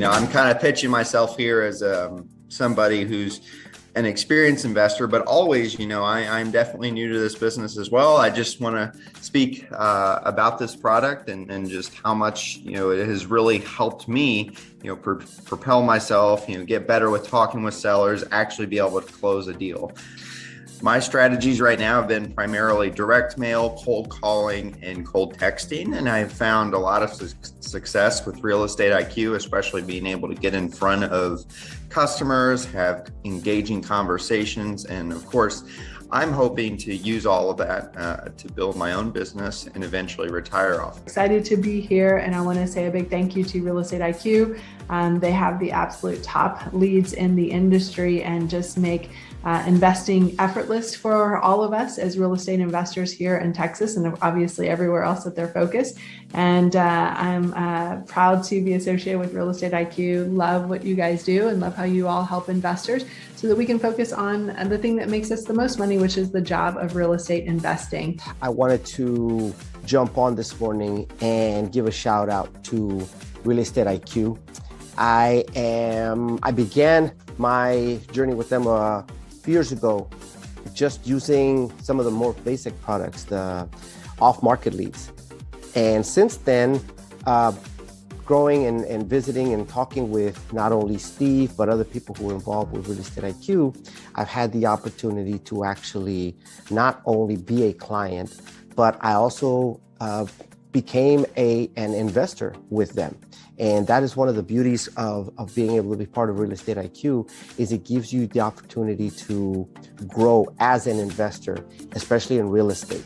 I'm kind of pitching myself here as somebody who's an experienced investor, but always, I'm definitely new to this business as well. I just want to speak about this product and just how much, it has really helped me, propel myself, get better with talking with sellers, actually be able to close a deal. My strategies right now have been primarily direct mail, cold calling, and cold texting. And I've found a lot of success with Real Estate IQ, especially being able to get in front of customers, have engaging conversations. And of course, I'm hoping to use all of that to build my own business and eventually retire off. Excited to be here, and I want to say a big thank you to Real Estate IQ. They have the absolute top leads in the industry and just make investing effortless for all of us as real estate investors here in Texas and obviously everywhere else that they're focused. And I'm proud to be associated with Real Estate IQ. Love what you guys do and love how you all help investors so that we can focus on the thing that makes us the most money, which is the job of real estate investing. I wanted to jump on this morning and give a shout out to Real Estate IQ. I began my journey with them a few years ago, just using some of the more basic products, the off-market leads. And since then, growing and visiting and talking with not only Steve, but other people who are involved with Real Estate IQ, I've had the opportunity to actually not only be a client, but I also became an investor with them. And that is one of the beauties of being able to be part of Real Estate IQ, is it gives you the opportunity to grow as an investor, especially in real estate.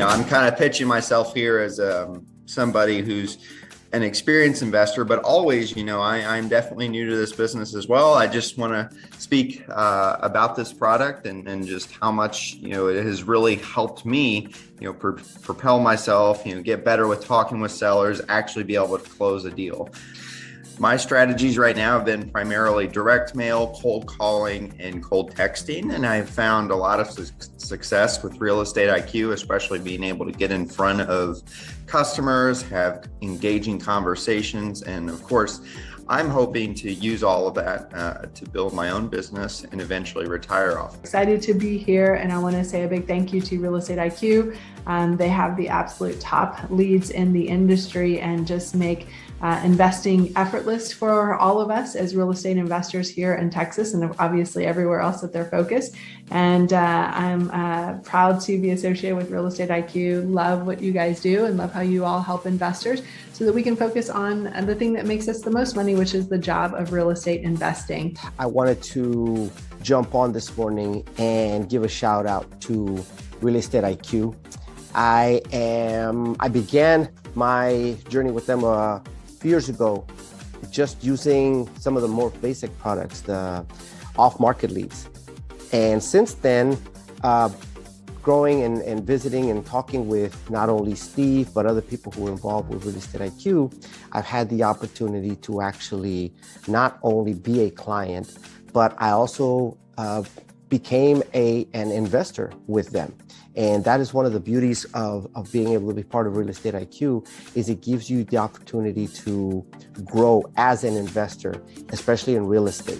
I'm kind of pitching myself here as somebody who's an experienced investor, but always, I'm definitely new to this business as well. I just want to speak about this product and just how much, it has really helped me, propel myself, get better with talking with sellers, actually be able to close a deal. My strategies right now have been primarily direct mail, cold calling, and cold texting. And I've found a lot of success with Real Estate IQ, especially being able to get in front of customers, have engaging conversations. And of course, I'm hoping to use all of that to build my own business and eventually retire off. Excited to be here, and I want to say a big thank you to Real Estate IQ. They have the absolute top leads in the industry and just make investing effortless for all of us as real estate investors here in Texas and obviously everywhere else that they're focused. And I'm proud to be associated with Real Estate IQ. Love what you guys do and love how you all help investors so that we can focus on the thing that makes us the most money, which is the job of real estate investing. I wanted to jump on this morning and give a shout out to Real Estate IQ. I began my journey with them a few years ago, just using some of the more basic products, the off-market leads. And since then, growing and visiting and talking with not only Steve, but other people who are involved with Real Estate IQ, I've had the opportunity to actually not only be a client, but I also became an investor with them. And that is one of the beauties of being able to be part of Real Estate IQ, is it gives you the opportunity to grow as an investor, especially in real estate.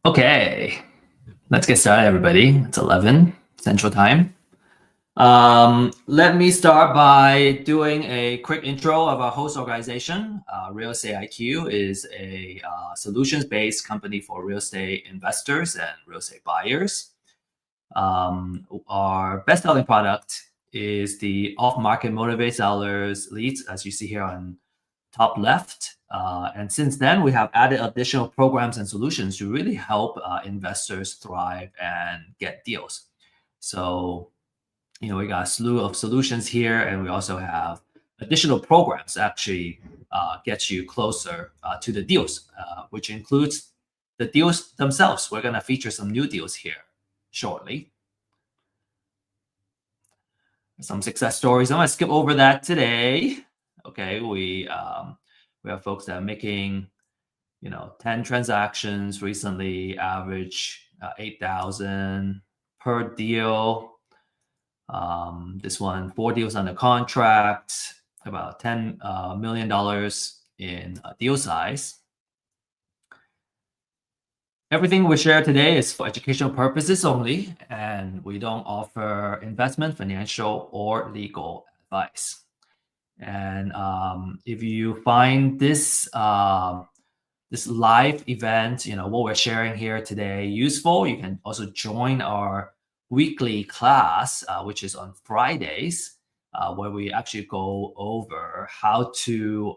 Okay, let's get started, everybody. It's 11 Central Time. Let me start by doing a quick intro of our host organization. Real Estate IQ is a solutions-based company for real estate investors and real estate buyers. Our best-selling product is the off-market motivated sellers leads, as you see here on top left. And since then, we have added additional programs and solutions to really help investors thrive and get deals. So, we got a slew of solutions here, and we also have additional programs that actually get you closer to the deals, which includes the deals themselves. We're going to feature some new deals here shortly. Some success stories. I'm going to skip over that today. Okay, we have folks that are making, 10 transactions recently, average 8,000 per deal. This one, 4 deals under contract, about $10 million in deal size. Everything we share today is for educational purposes only, and we don't offer investment, financial, or legal advice. And if you find this this live event, what we're sharing here today useful, you can also join our weekly class, which is on Fridays, where we actually go over how to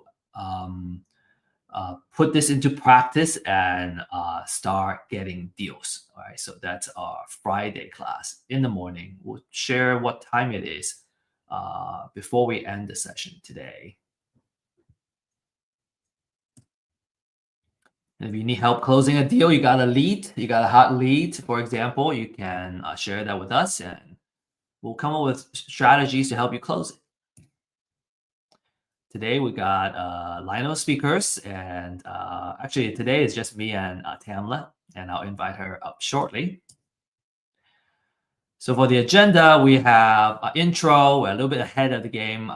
put this into practice and start getting deals. All right, so that's our Friday class in the morning. We'll share what time it is before we end the session today. And if you need help closing a deal, you got a lead, you got a hot lead, for example, you can share that with us and we'll come up with strategies to help you close it. Today we got a line of speakers, and actually today is just me and Tamla, and I'll invite her up shortly. So for the agenda, we have an intro. We're a little bit ahead of the game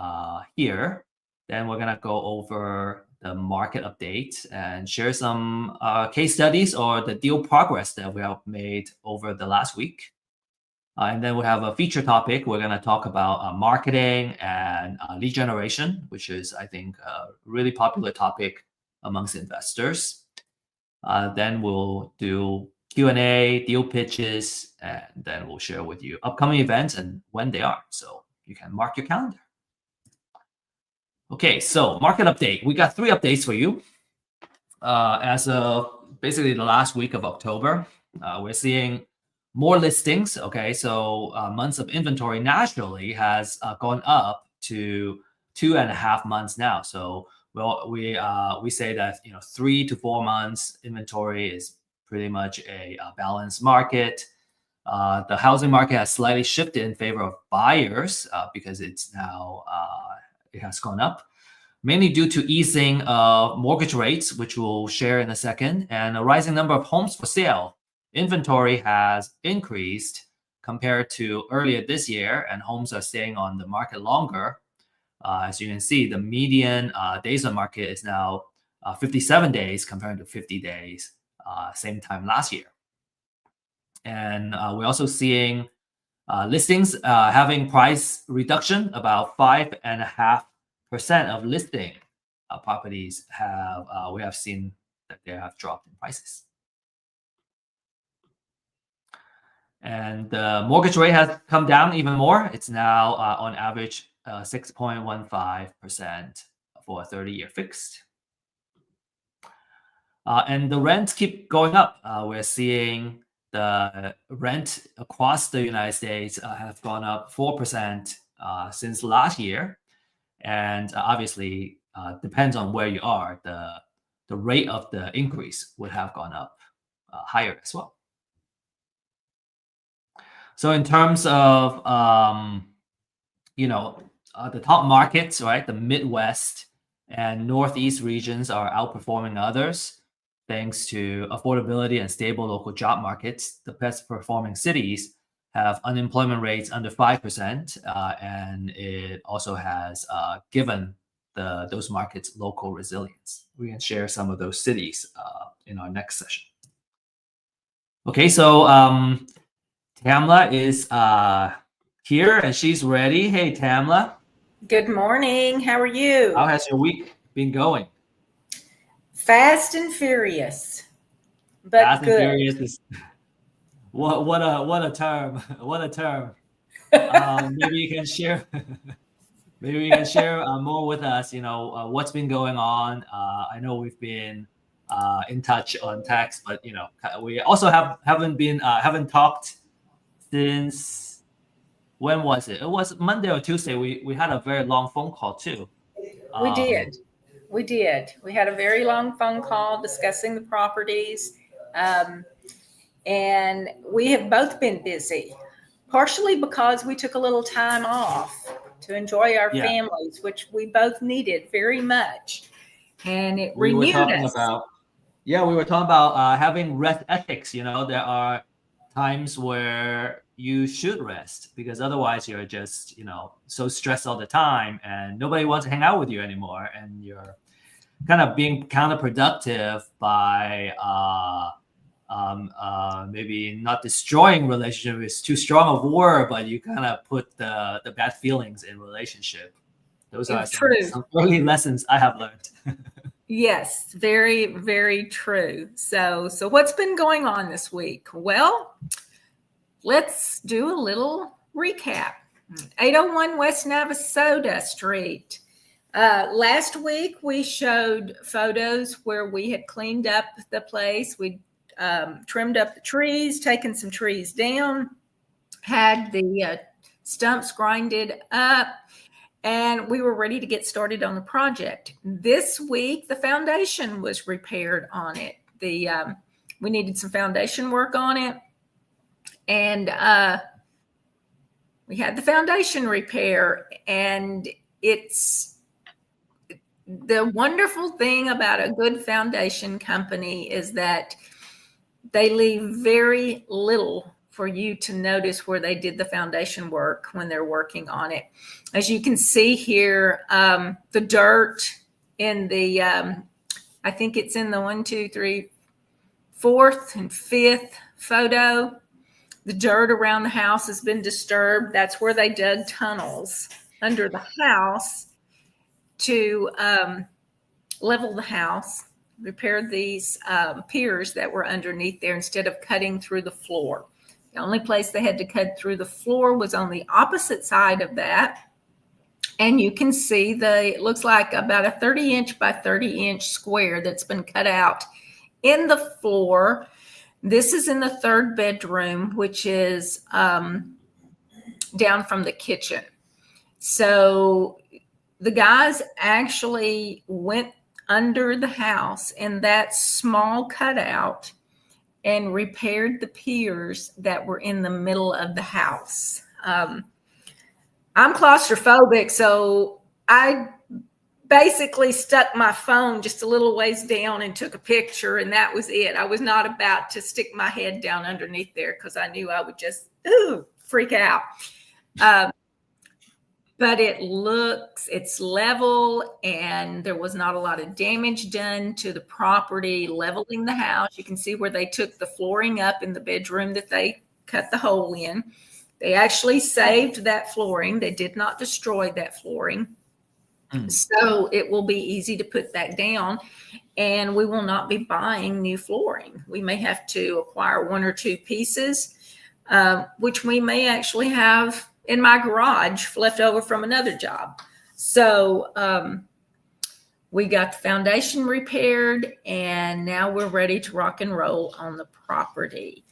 here. Then we're gonna go over the market update and share some case studies or the deal progress that we have made over the last week. And then we have a feature topic. We're going to talk about marketing and lead generation, which is, I think, a really popular topic amongst investors. Then we'll do Q&A, deal pitches, and then we'll share with you upcoming events and when they are. So you can mark your calendar. Okay, so market update. We got 3 updates for you. As of basically the last week of October, we're seeing more listings. Okay, so months of inventory naturally has gone up to 2.5 months now. So we say that 3 to 4 months inventory is pretty much a balanced market. The housing market has slightly shifted in favor of buyers because it's now it has gone up, mainly due to easing of mortgage rates, which we'll share in a second, and a rising number of homes for sale. Inventory has increased compared to earlier this year, and homes are staying on the market longer. As you can see, the median days on market is now 57 days compared to 50 days same time last year. And we're also seeing listings having price reduction. About 5.5% of listing properties we have seen that they have dropped in prices. And the mortgage rate has come down even more. It's now on average 6.15% for a 30-year fixed. And the rents keep going up. We're seeing the rent across the United States have gone up 4% since last year. And obviously, depends on where you are. The rate of the increase would have gone up higher as well. So in terms of the top markets, right, the Midwest and Northeast regions are outperforming others thanks to affordability and stable local job markets. The best performing cities have unemployment rates under 5%, and it also has given those markets local resilience. We can share some of those cities in our next session. Okay, so Tamla is here and she's ready. Hey, Tamla. Good morning. How are you? How has your week been going? Fast and furious, but Fast good. And furious is what a term. What a term. Maybe you can share. Maybe you can share more with us. What's been going on. I know we've been in touch on text, but we also haven't talked since, when was it? It was Monday or Tuesday. We had a very long phone call too. We did. We had a very long phone call discussing the properties. And we have both been busy, partially because we took a little time off to enjoy our families, which we both needed very much. And it renewed us. We were talking about having rest ethics. There are times where you should rest because otherwise you're just, so stressed all the time and nobody wants to hang out with you anymore. And you're kind of being counterproductive by maybe not destroying relationship is too strong a word, but you kind of put the bad feelings in relationship. Those are some early lessons I have learned. Yes, very, very true. So what's been going on this week? Well, let's do a little recap. 801 West Navasota Street. Last week, we showed photos where we had cleaned up the place. We trimmed up the trees, taken some trees down, had the stumps grinded up, and we were ready to get started on the project. This week, the foundation was repaired on it. We needed some foundation work on it, and we had the foundation repair. And it's the wonderful thing about a good foundation company is that they leave very little for you to notice where they did the foundation work when they're working on it. As you can see here, the dirt in the, I think it's in the 1, 2, 3, 4th and 5th photo. The dirt around the house has been disturbed. That's where they dug tunnels under the house to level the house, repair these piers that were underneath there instead of cutting through the floor. The only place they had to cut through the floor was on the opposite side of that. And you can see it looks like about a 30-inch by 30-inch square that's been cut out in the floor. This is in the 3rd bedroom, which is down from the kitchen. So the guys actually went under the house in that small cutout and repaired the piers that were in the middle of the house. I'm claustrophobic, so I basically stuck my phone just a little ways down and took a picture, and that was it. I was not about to stick my head down underneath there because I knew I would just freak out. But it's level, and there was not a lot of damage done to the property leveling the house. You can see where they took the flooring up in the bedroom that they cut the hole in. They actually saved that flooring. They did not destroy that flooring. So it will be easy to put that down, and we will not be buying new flooring. We may have to acquire 1 or 2 pieces, which we may actually have in my garage left over from another job. So we got the foundation repaired, and now we're ready to rock and roll on the property.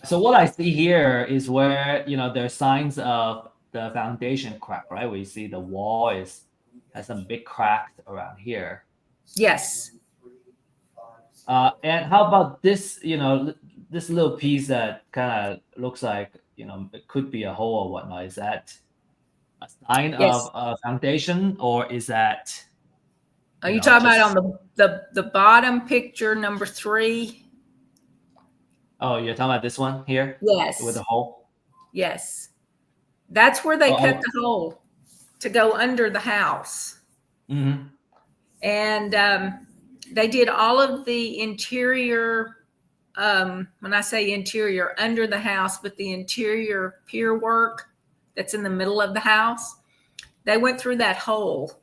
So what I see here is where, there's signs of the foundation crack, right? We see the wall has some big cracks around here. Yes. And how about this, this little piece that kind of looks like, it could be a hole or whatnot. Is that a sign of a foundation, or is that? Are you talking about on the bottom picture, number 3? Oh, you're talking about this one here? Yes. With the hole? Yes. That's where they cut the hole to go under the house. Mm-hmm. And they did all of the interior, when I say interior, under the house, but the interior pier work that's in the middle of the house, they went through that hole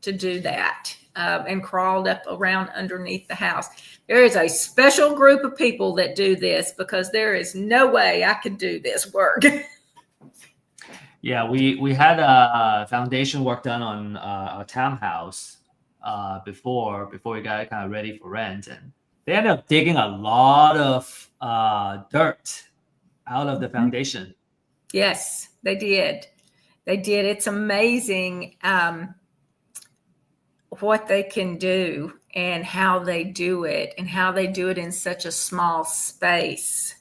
to do that and crawled up around underneath the house. There is a special group of people that do this because there is no way I could do this work. Yeah, we had a foundation work done on a townhouse before we got it kind of ready for rent, and they ended up digging a lot of dirt out of the foundation. Yes, they did. They did. It's amazing what they can do and how they do it in such a small space.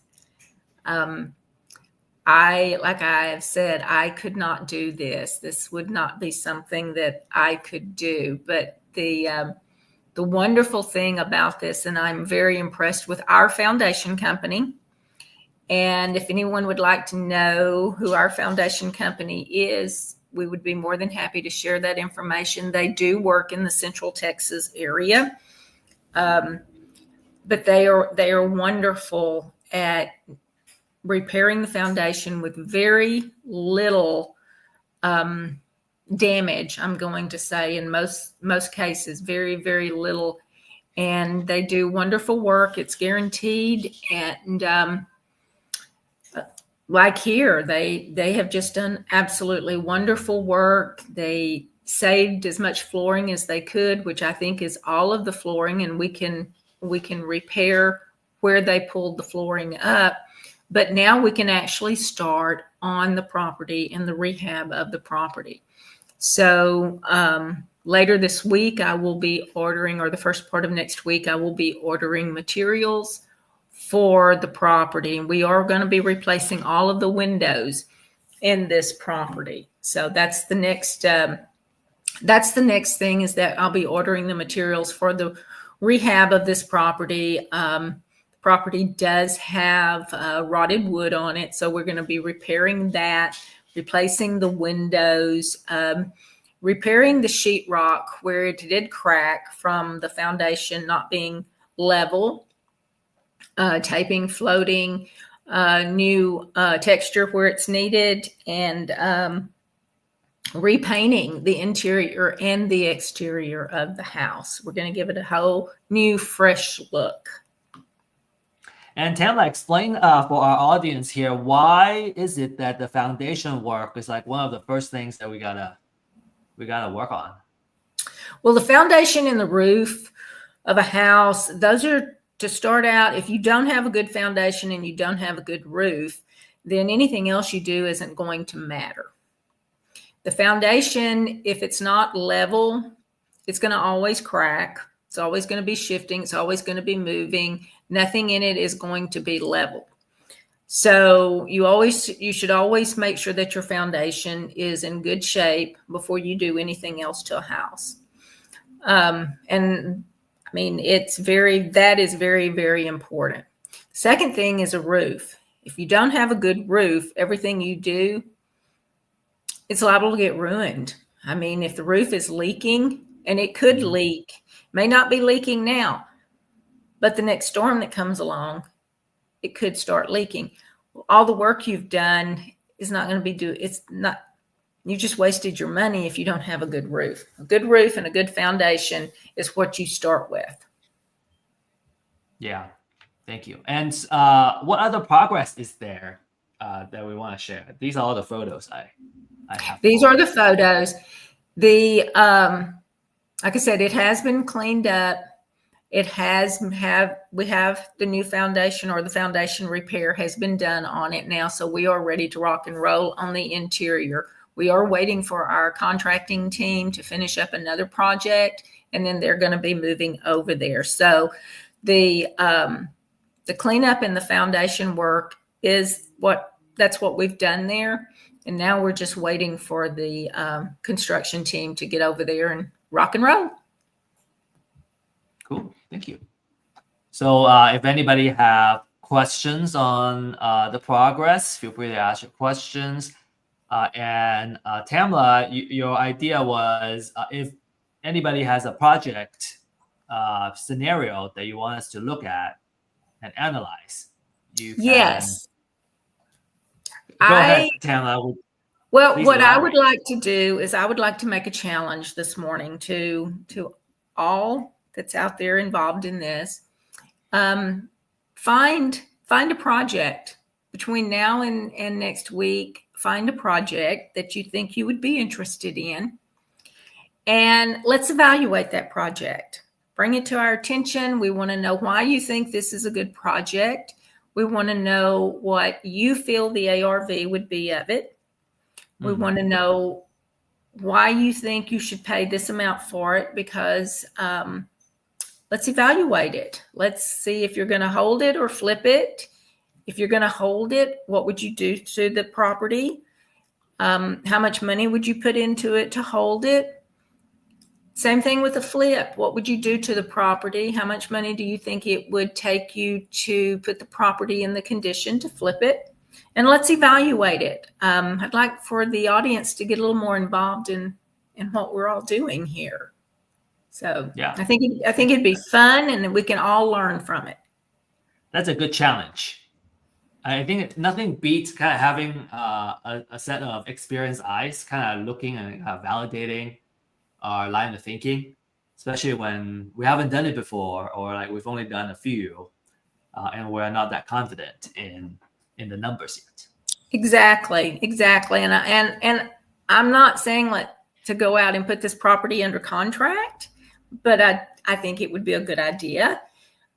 Like I have said, I could not do this. This would not be something that I could do. But the wonderful thing about this, and I'm very impressed with our foundation company. And if anyone would like to know who our foundation company is, we would be more than happy to share that information. They do work in the Central Texas area, but they are wonderful at repairing the foundation with very little damage. I'm going to say in most cases, very, very little, and they do wonderful work. It's guaranteed, and like here, they have just done absolutely wonderful work. They saved as much flooring as they could, which I think is all of the flooring, and we can repair where they pulled the flooring up. But now we can actually start on the property and the rehab of the property. So later this week, I will be ordering, or the first part of next week, I will be ordering materials for the property. And we are going to be replacing all of the windows in this property. So that's the next thing, is that I'll be ordering the materials for the rehab of this property. Property does have rotted wood on it, so we're going to be repairing that, replacing the windows, repairing the sheetrock where it did crack from the foundation not being level, taping, floating, new texture where it's needed, and repainting the interior and the exterior of the house. We're going to give it a whole new, fresh look. And Tamla, explain for our audience here, why is it that the foundation work is like one of the first things that we gotta work on? Well, the foundation and the roof of a house, those are, to start out, if you don't have a good foundation and you don't have a good roof, then anything else you do isn't going to matter. The foundation, if it's not level, it's going to always crack. It's always going to be shifting. It's always going to be moving. Nothing in it is going to be level. So you should always make sure that your foundation is in good shape before you do anything else to a house. And I mean, that is very, very important. Second thing is a roof. If you don't have a good roof, everything you do, it's liable to get ruined. I mean, if the roof is leaking, and it could leak, may not be leaking now, but the next storm that comes along, it could start leaking. All the work you've done is not going to be you just wasted your money if you don't have a good roof. A good roof and a good foundation is what you start with. Yeah, thank you. And what other progress is there that we want to share? These are all the photos I have. These are the photos. Like I said, it has been cleaned up. We have the new foundation, or the foundation repair has been done on it now. So we are ready to rock and roll on the interior. We are waiting for our contracting team to finish up another project, and then they're going to be moving over there. So the cleanup and the foundation work that's what we've done there. And now we're just waiting for the construction team to get over there and rock and roll. Cool. Thank you. So if anybody have questions on the progress, feel free to ask your questions. And Tamla, your idea was if anybody has a project scenario that you want us to look at and analyze, you can. Yes. Go ahead, Tamla. Well, Please what elaborate. I would like to do is I would like to make a challenge this morning to all that's out there involved in this. Find a project between now and next week. Find a project that you think you would be interested in, and let's evaluate that project. Bring it to our attention. We want to know why you think this is a good project. We want to know what you feel the ARV would be of it. We want to know why you think you should pay this amount for it, because let's evaluate it. Let's see if you're going to hold it or flip it. If you're going to hold it, what would you do to the property? How much money would you put into it to hold it? Same thing with a flip. What would you do to the property? How much money do you think it would take you to put the property in the condition to flip it? And let's evaluate it. I'd like for the audience to get a little more involved in what we're all doing here. So yeah, I think it'd be fun, and we can all learn from it. That's a good challenge. I think nothing beats kind of having a set of experienced eyes, kind of looking and validating our line of thinking, especially when we haven't done it before, or like we've only done a few, and we're not that confident in the numbers yet. Exactly. And I'm not saying to go out and put this property under contract, but I think it would be a good idea.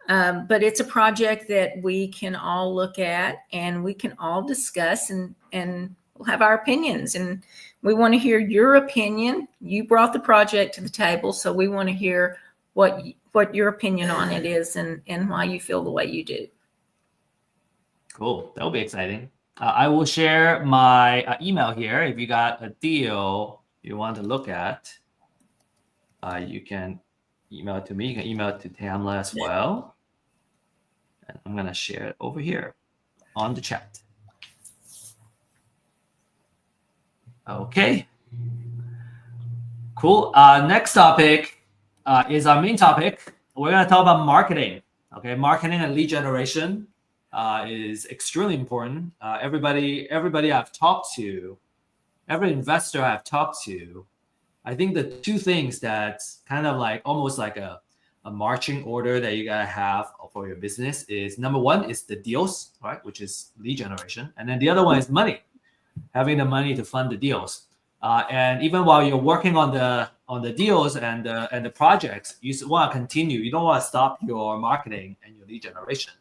But it's a project that we can all look at and we can all discuss, and we'll have our opinions. And we want to hear your opinion. You brought the project to the table, so we want to hear what your opinion on it is and why you feel the way you do. Cool. That'll be exciting. I will share my email here. If you got a deal you want to look at, you can email it to me. You can email it to Tamla as well. And I'm going to share it over here on the chat. Okay. Cool. Next topic is our main topic. We're going to talk about marketing. Okay, marketing and lead generation is extremely important. Everybody I've talked to, every investor I've talked to, I think the two things that's kind of like almost like a marching order that you gotta have for your business is, number one is the deals, right, which is lead generation, and then the other one is money, having the money to fund the deals. And even while you're working on the deals and the projects, you want to continue. You don't want to stop your marketing and your lead generation.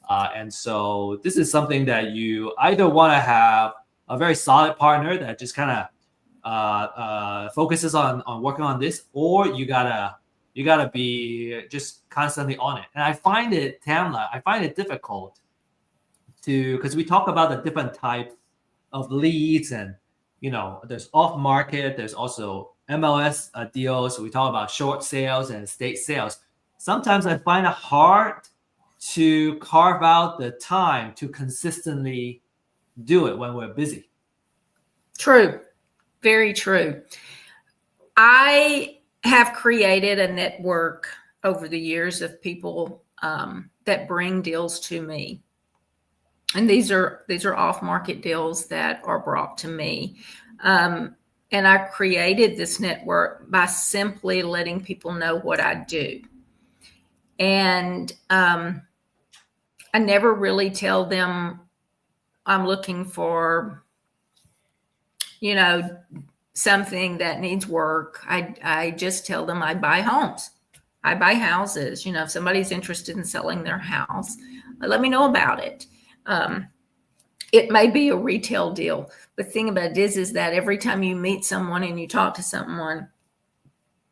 And so this is something that you either want to have a very solid partner that just kind of focuses on working on this, or you gotta be just constantly on it. And I find it, Tamla, difficult because we talk about the different type of leads, and there's off market, there's also MLS deals. We talk about short sales and estate sales. Sometimes I find it hard to carve out the time to consistently do it when we're busy. True. Very true. I have created a network over the years of people that bring deals to me. And these are off-market deals that are brought to me. And I created this network by simply letting people know what I do. And I never really tell them I'm looking for, something that needs work. I just tell them I buy homes. I buy houses. If somebody's interested in selling their house, let me know about it. It may be a retail deal. The thing about it is that every time you meet someone and you talk to someone,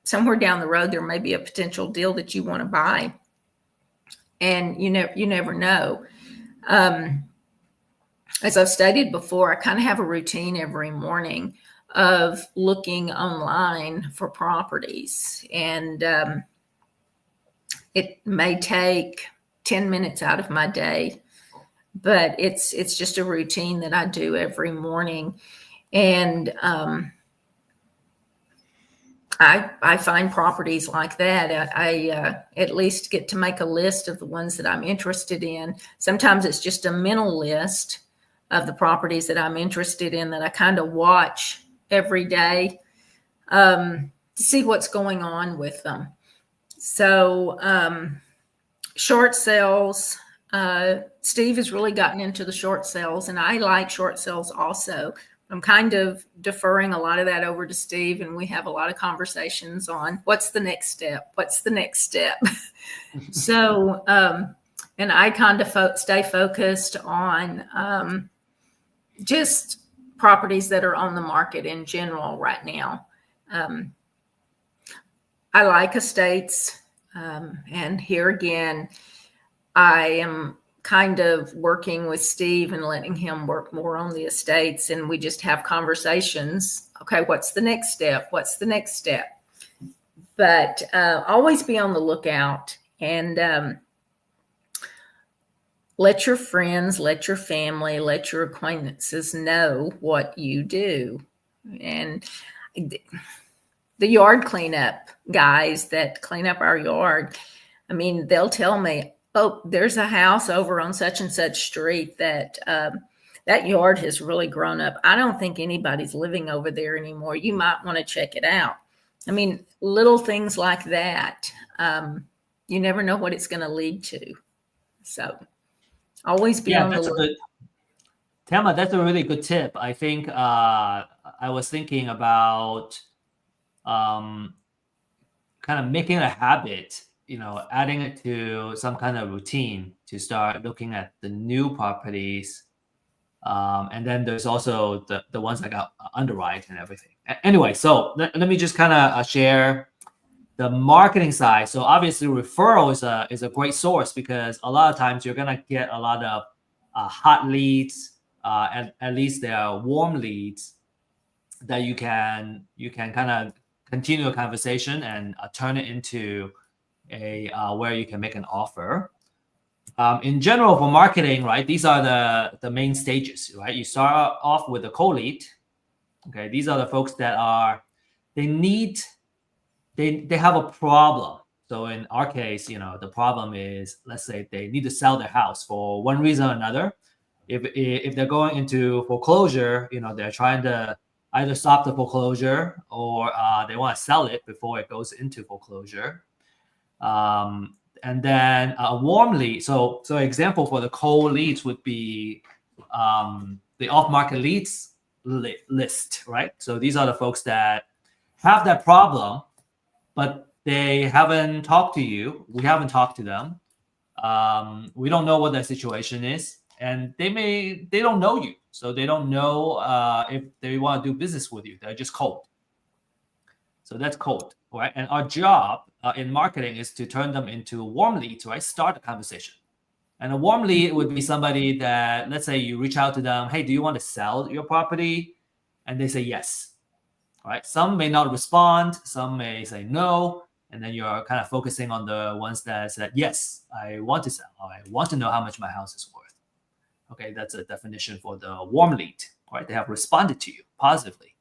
somewhere down the road, there may be a potential deal that you want to buy. And you never know. As I've stated before, I kind of have a routine every morning of looking online for properties. And it may take 10 minutes out of my day, but it's just a routine that I do every morning. And I find properties like that. I at least get to make a list of the ones that I'm interested in. Sometimes it's just a mental list of the properties that I'm interested in that I kind of watch every day to see what's going on with them. So short sales, Steve has really gotten into the short sales, and I like short sales also. I'm kind of deferring a lot of that over to Steve, and we have a lot of conversations on what's the next step? What's the next step? So, and I kind of stay focused on just properties that are on the market in general right now. I like estates. And here again, I am kind of working with Steve and letting him work more on the estates. And we just have conversations. Okay, what's the next step? What's the next step? But always be on the lookout, and let your friends, let your family, let your acquaintances know what you do. And the yard cleanup guys that clean up our yard, I mean, they'll tell me, oh, there's a house over on such and such street that that yard has really grown up. I don't think anybody's living over there anymore. You might want to check it out. I mean, little things like that. You never know what it's going to lead to. So always be on the lookout. Thelma, that's a really good tip. I think I was thinking about kind of making a habit, adding it to some kind of routine to start looking at the new properties. And then there's also the ones that got underwrite and everything. Anyway, so let me just kind of share the marketing side. So obviously referral is a great source, because a lot of times you're going to get a lot of hot leads, at least they are warm leads that you can kind of continue a conversation and turn it into a where you can make an offer. In general, for marketing, right, these are the main stages, right? You start off with a cold lead. Okay, these are the folks that they have a problem. So in our case, the problem is, let's say they need to sell their house for one reason or another. If they're going into foreclosure, they're trying to either stop the foreclosure, or they want to sell it before it goes into foreclosure. And then a warm lead. So example for the cold leads would be the off-market leads list, right? So these are the folks that have that problem, but they haven't talked to you. We haven't talked to them. We don't know what their situation is, and they don't know you, so they don't know if they want to do business with you. They're just cold. So that's cold, right? And our job in marketing is to turn them into warm leads, right? Start a conversation. And a warm lead would be somebody that, let's say you reach out to them, hey, do you want to sell your property? And they say yes, right? Some may not respond, some may say no, and then you're kind of focusing on the ones that said, yes, I want to sell, or I want to know how much my house is worth. Okay, that's a definition for the warm lead, right? They have responded to you positively.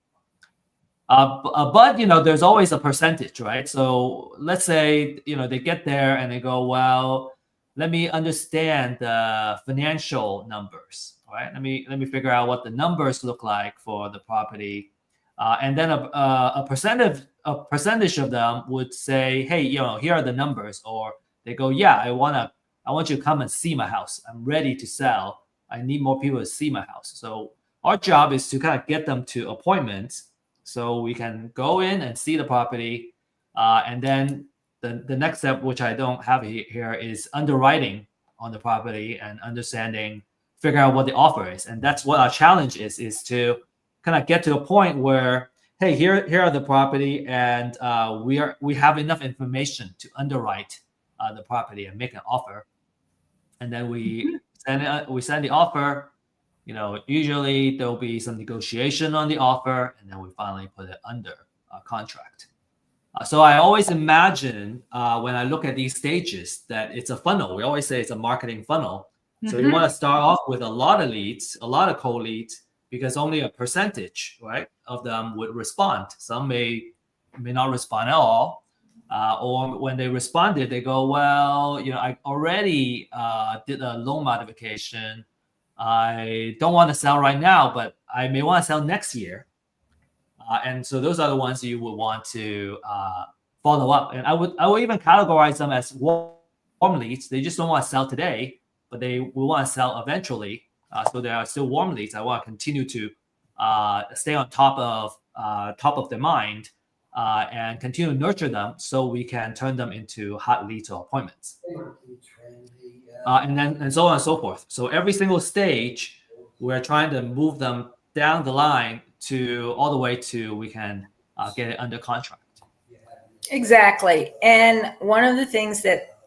But there's always a percentage, right? So let's say they get there and they go, well, let me understand the financial numbers, right? Let me figure out what the numbers look like for the property, and then a percentage of them would say, hey, here are the numbers, or they go, yeah, I want you to come and see my house. I'm ready to sell. I need more people to see my house. So our job is to kind of get them to appointments, so we can go in and see the property. And then the next step, which I don't have here, is underwriting on the property and figure out what the offer is. And that's what our challenge is to kind of get to a point where, hey, here are the property, and we have enough information to underwrite the property and make an offer. And then we send the offer. Usually there'll be some negotiation on the offer, and then we finally put it under contract. So I always imagine when I look at these stages that it's a funnel. We always say it's a marketing funnel. So you want to start off with a lot of leads, a lot of cold leads, because only a percentage, right, of them would respond. Some may not respond at all. Or when they responded, they go, well, I already did a loan modification. I don't want to sell right now, but I may want to sell next year. And so those are the ones you would want to follow up. And I would even categorize them as warm leads. They just don't want to sell today, but they will want to sell eventually. So they are still warm leads. I want to continue to stay on top of their mind and continue to nurture them, so we can turn them into hot leads or appointments. And so on and so forth. So every single stage, we're trying to move them down the line to all the way to we can get it under contract. Exactly. And one of the things that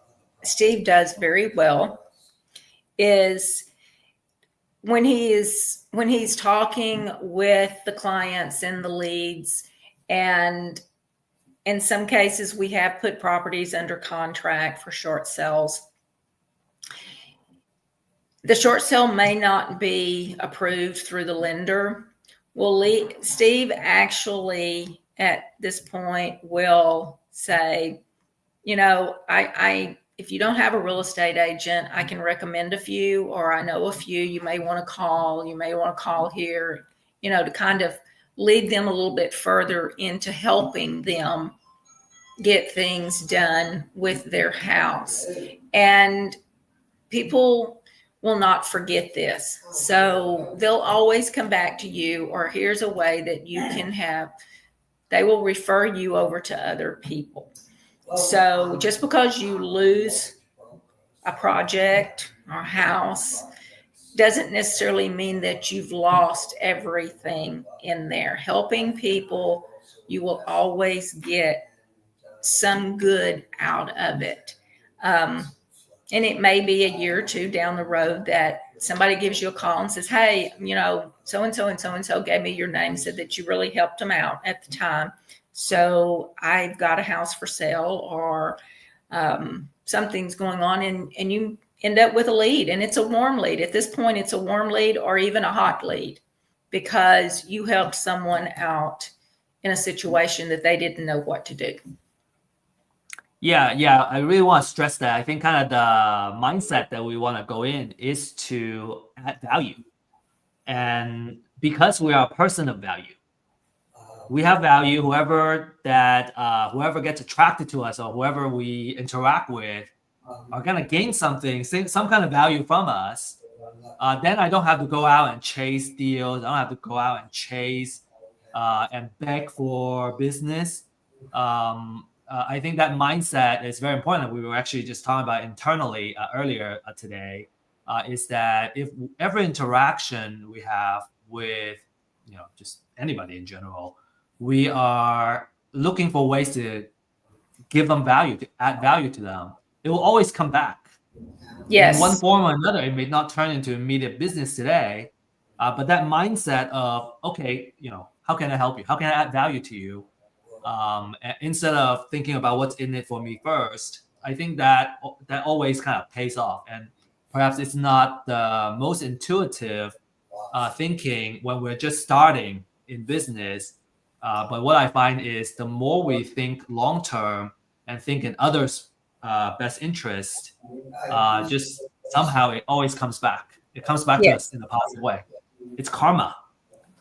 Steve does very well is when he's talking with the clients and the leads, and in some cases we have put properties under contract for short sales. The short sale may not be approved through the lender. Steve actually at this point will say, if you don't have a real estate agent, I can recommend a few, or I know a few you may want to call. You may want to call here, to kind of lead them a little bit further into helping them get things done with their house. And people will not forget this. So they'll always come back to you, or here's a way that you can have they will refer you over to other people. So just because you lose a project or a house doesn't necessarily mean that you've lost everything in there. Helping people, you will always get some good out of it. And it may be a year or two down the road that somebody gives you a call and says, hey, so-and-so and so-and-so gave me your name, said that you really helped them out at the time. So I've got a house for sale, or something's going on, and you end up with a lead, and it's a warm lead. At this point, it's a warm lead or even a hot lead, because you helped someone out in a situation that they didn't know what to do. Yeah, I really want to stress that. I think kind of the mindset that we want to go in is to add value. And because we are a person of value, we have value. Whoever gets attracted to us, or whoever we interact with, are going to gain something, some kind of value from us. Then I don't have to go out and chase deals. I don't have to go out and chase and beg for business. I think that mindset is very important. We were actually just talking about internally earlier today, is that if every interaction we have with, just anybody in general, we are looking for ways to give them value, to add value to them, it will always come back. Yes. In one form or another. It may not turn into immediate business today, but that mindset of, okay, how can I help you? How can I add value to you? Instead of thinking about what's in it for me first, I think that always kind of pays off. And perhaps it's not the most intuitive thinking when we're just starting in business. But what I find is the more we think long term and think in others' best interest, just somehow it always comes back. It comes back to us in a positive way. It's karma.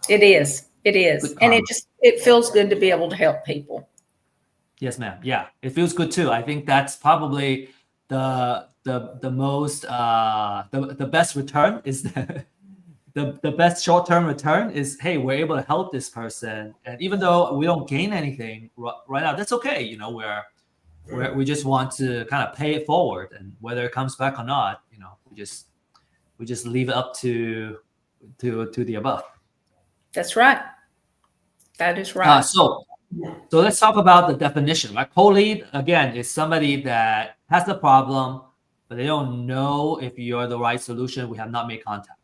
It is. And it feels good to be able to help people. Yes, ma'am. Yeah, it feels good too. I think that's probably the most the best return is the best short-term return is, hey, we're able to help this person, and even though we don't gain anything right now, that's okay. We just want to kind of pay it forward, and whether it comes back or not, we just leave it up to the above. That's right. That is right. So let's talk about the definition. Right, co-lead again is somebody that has the problem, but they don't know if you're the right solution. We have not made contact.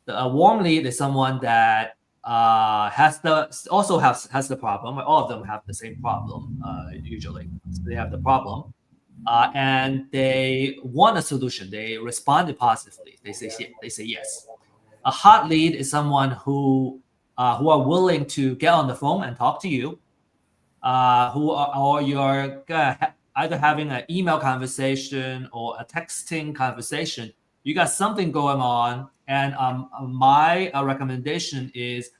A warm lead is someone that has the problem. All of them have the same problem usually. So they have the problem, and they want a solution. They responded positively. They say yes. A hot lead is someone who are willing to get on the phone and talk to you, or you're either having an email conversation or a texting conversation. You got something going on, and my recommendation is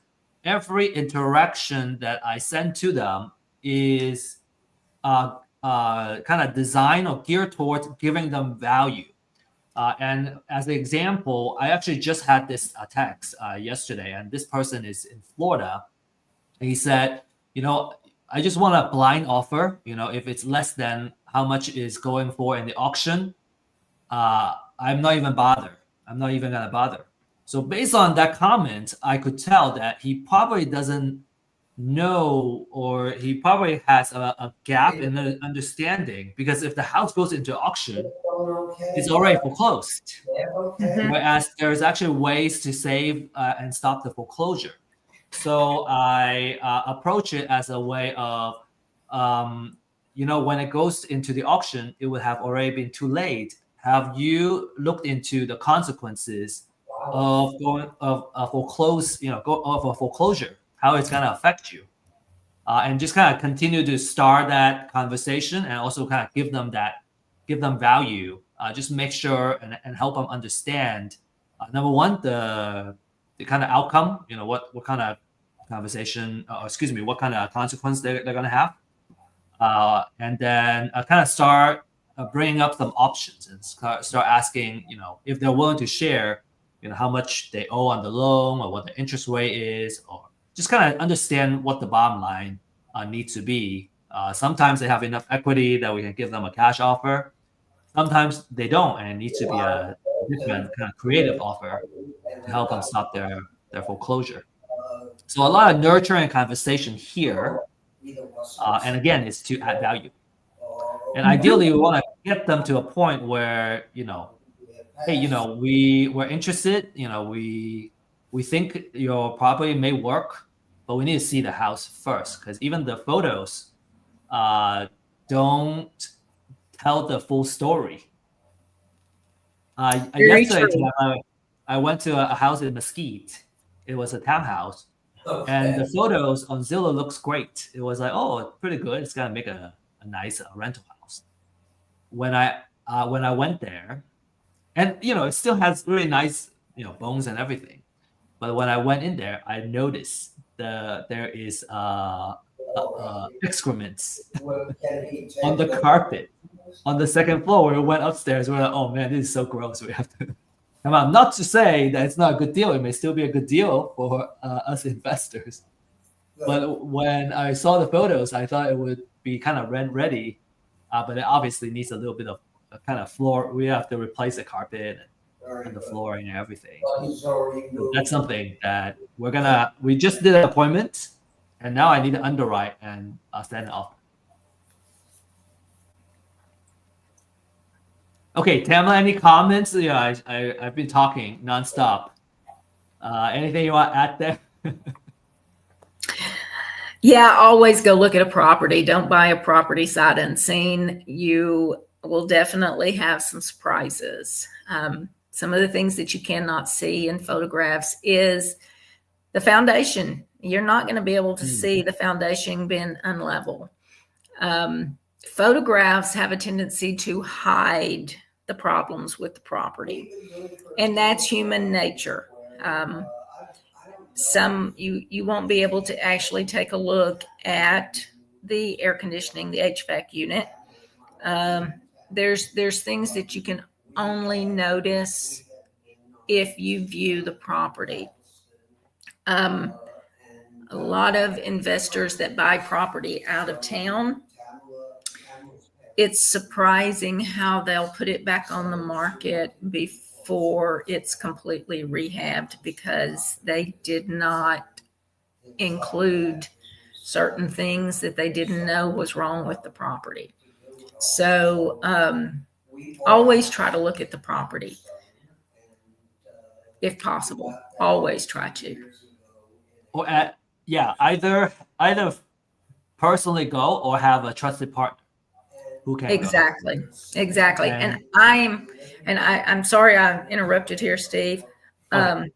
every interaction that I send to them is kind of designed or geared towards giving them value. And as an example, I actually just had this text yesterday, and this person is in Florida. And he said, I just want a blind offer. If it's less than how much is going for in the auction, I'm not even bother. I'm not even gonna bother. So based on that comment, I could tell that he probably doesn't know, or he probably has a gap in the understanding, because if the house goes into auction, it's already foreclosed. Mhm. Whereas there's actually ways to save and stop the foreclosure. So I approach it as a way of, when it goes into the auction, it would have already been too late. Have you looked into the consequences of a foreclosure? How it's going to affect you, and just kind of continue to start that conversation, and also kind of give them value. Just make sure and help them understand. Number one, the kind of outcome. What kind of conversation, what kind of consequence they're going to have, and then kind of start bringing up some options and start asking, if they're willing to share, how much they owe on the loan, or what the interest rate is, or just kind of understand what the bottom line need to be. Sometimes they have enough equity that we can give them a cash offer. Sometimes they don't, and it needs to be a different kind of creative offer to help them stop their foreclosure. So a lot of nurture and conversation here, and again, is to add value. And ideally, we want to get them to a point where, hey, we're interested, we think your property may work, but we need to see the house first, because even the photos don't tell the full story. Yesterday, I went to a house in Mesquite. It was a townhouse. Okay. And the photos on Zillow looks great. It was like, oh, pretty good. It's gonna make a nice rental house. When I went there, and it still has really nice bones and everything, but when I went in there, I noticed there is excrements on the carpet on the second floor. When we went upstairs, we're like, oh man, this is so gross. We have to come out. Not to say that it's not a good deal. It may still be a good deal for us investors. But when I saw the photos, I thought it would be kind of rent ready, but it obviously needs a little bit of a kind of floor. We have to replace the carpet and the flooring and everything. So that's something that we just did an appointment, and now I need to underwrite and send it off. Okay, Tamla, any comments? Yeah, I've been talking nonstop. Anything you want to add there? Yeah, always go look at a property. Don't buy a property sight unseen. You will definitely have some surprises. Some of the things that you cannot see in photographs is the foundation. You're not going to be able to see the foundation being unlevel. Photographs have a tendency to hide the problems with the property, and that's human nature. You won't be able to actually take a look at the air conditioning, the HVAC unit. There's things that you can only notice if you view the property. A lot of investors that buy property out of town, it's surprising how they'll put it back on the market before it's completely rehabbed, because they did not include certain things that they didn't know was wrong with the property. So always try to look at the property if possible. Always try to. Or either personally go or have a trusted partner who can Exactly. And I'm sorry I interrupted here, Steve. I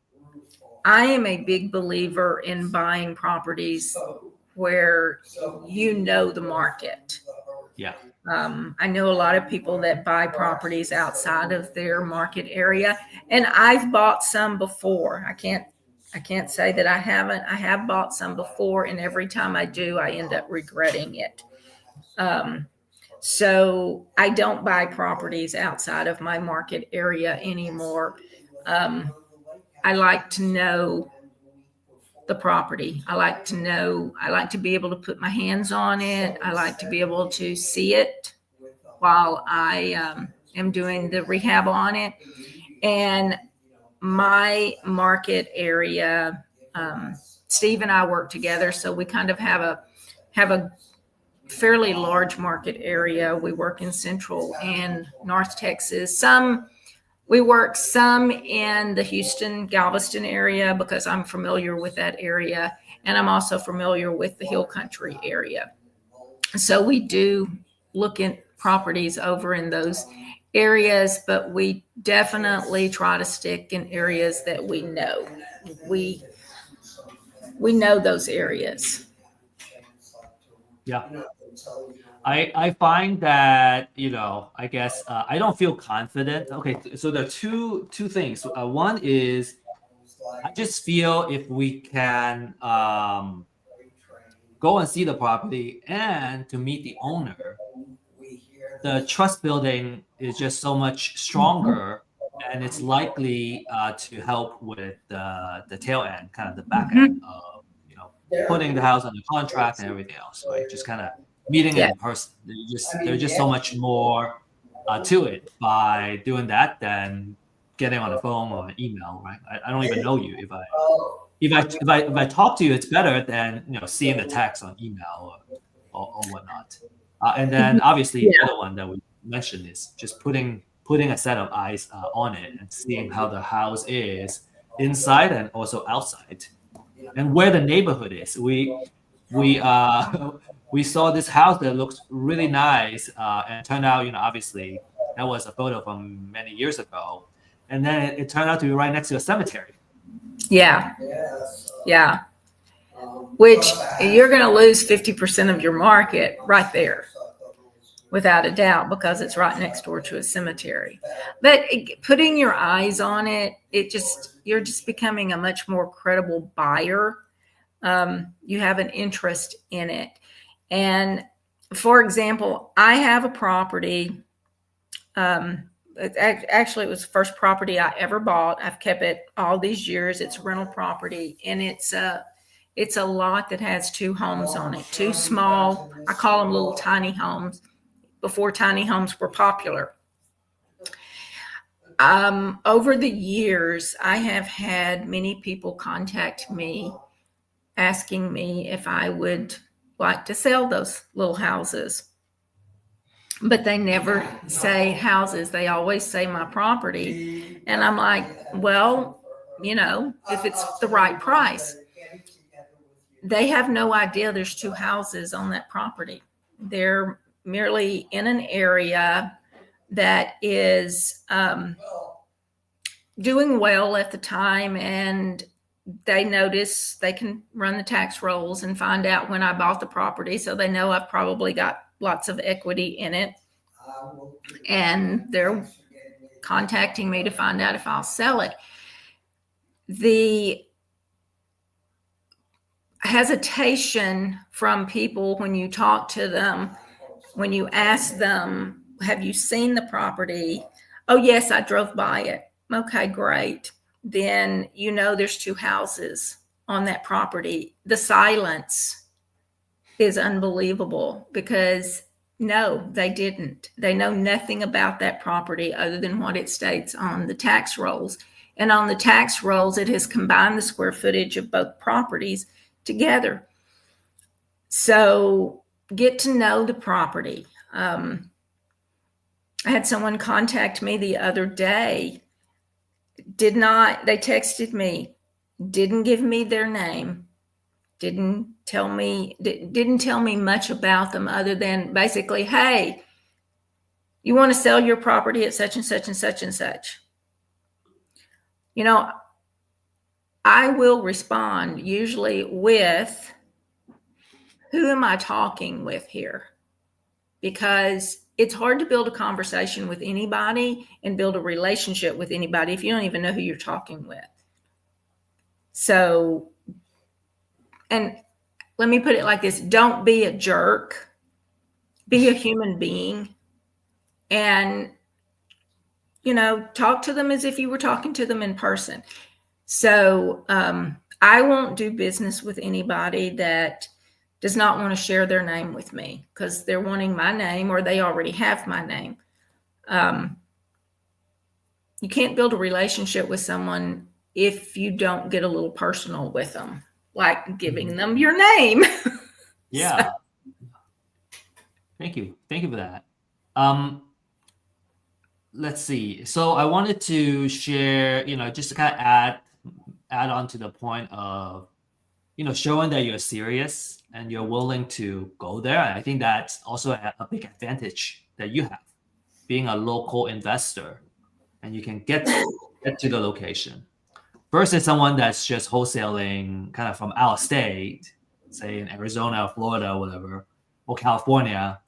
am a big believer in buying properties where the market. Yeah. I know a lot of people that buy properties outside of their market area, and I've bought some before. I can't say that I haven't. I have bought some before, and every time I do, I end up regretting it. So I don't buy properties outside of my market area anymore. I like to know the property. I like to be able to put my hands on it. I like to be able to see it while I am doing the rehab on it. And my market area, Steve and I work together, so we kind of have a fairly large market area. We work in Central and North Texas. We work some in the Houston, Galveston area because I'm familiar with that area, and I'm also familiar with the Hill Country area. So we do look at properties over in those areas, but we definitely try to stick in areas that we know. We know those areas. Yeah. I find that, I guess I don't feel confident. Okay, so there are two things. One is I just feel if we can go and see the property and to meet the owner, the trust building is just so much stronger, and it's likely to help with the tail end, kind of the back end of putting the house under contract and everything else, right? Just kind of meeting Yeah. in person. There's just so much more to it by doing that than getting on the phone or an email, right? I don't even know you. If I talk to you, it's better than seeing the text on email or whatnot. And then obviously the other one that we mentioned is just putting a set of eyes on it and seeing how the house is inside and also outside, and where the neighborhood is. We we saw this house that looks really nice, and turned out, obviously that was a photo from many years ago, and then it turned out to be right next to a cemetery. Yeah. Yeah. Which you're going to lose 50% of your market right there, without a doubt, because it's right next door to a cemetery. But putting your eyes on it, you're just becoming a much more credible buyer. You have an interest in it. And for example, I have a property. Actually, it was the first property I ever bought. I've kept it all these years. It's a rental property, and it's a lot that has 2 homes on it, 2 small, I call them little tiny homes, before tiny homes were popular. Over the years, I have had many people contact me asking me if I would like to sell those little houses. But they never say houses. They always say my property. And I'm like, well, if it's the right price. They have no idea there's 2 houses on that property. They're merely in an area that is doing well at the time, and they notice they can run the tax rolls and find out when I bought the property, so they know I've probably got lots of equity in it, and they're contacting me to find out if I'll sell it. The hesitation from people when you talk to them, when you ask them, have you seen the property? Oh, yes, I drove by it. Okay, great. Then there's 2 houses on that property. The silence is unbelievable, because no, they didn't. They know nothing about that property other than what it states on the tax rolls. And on the tax rolls, it has combined the square footage of both properties together. So get to know the property. I had someone contact me the other day. They texted me, didn't give me their name, didn't tell me much about them other than basically, hey, you want to sell your property at such and such and such and such. I will respond usually with, who am I talking with here? Because it's hard to build a conversation with anybody and build a relationship with anybody if you don't even know who you're talking with. So, and let me put it like this, don't be a jerk, be a human being, and, talk to them as if you were talking to them in person. So I won't do business with anybody that does not want to share their name with me, because they're wanting my name or they already have my name. You can't build a relationship with someone if you don't get a little personal with them, like giving them your name. Yeah. So. Thank you for that. Let's see. So I wanted to share, just to kind of add on to the point of, showing that you're serious and you're willing to go there. And I think that's also a big advantage that you have, being a local investor, and you can get to the location versus someone that's just wholesaling kind of from out of state, say in Arizona, Florida, whatever, or California,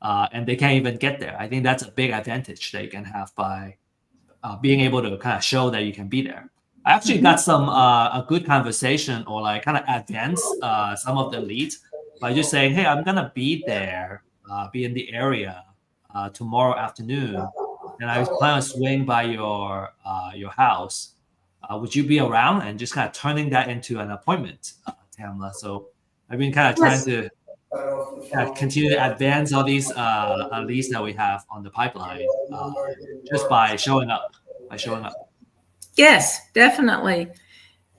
and they can't even get there. I think that's a big advantage that you can have by being able to kind of show that you can be there. I actually got some a good conversation, or like kind of advance some of the leads by just saying, hey, I'm gonna be there, be in the area tomorrow afternoon, and I plan to swing by your house. Would you be around? And just kind of turning that into an appointment, Tamla. So I've been kind of trying to continue to advance all these leads that we have on the pipeline just by showing up. Yes, definitely.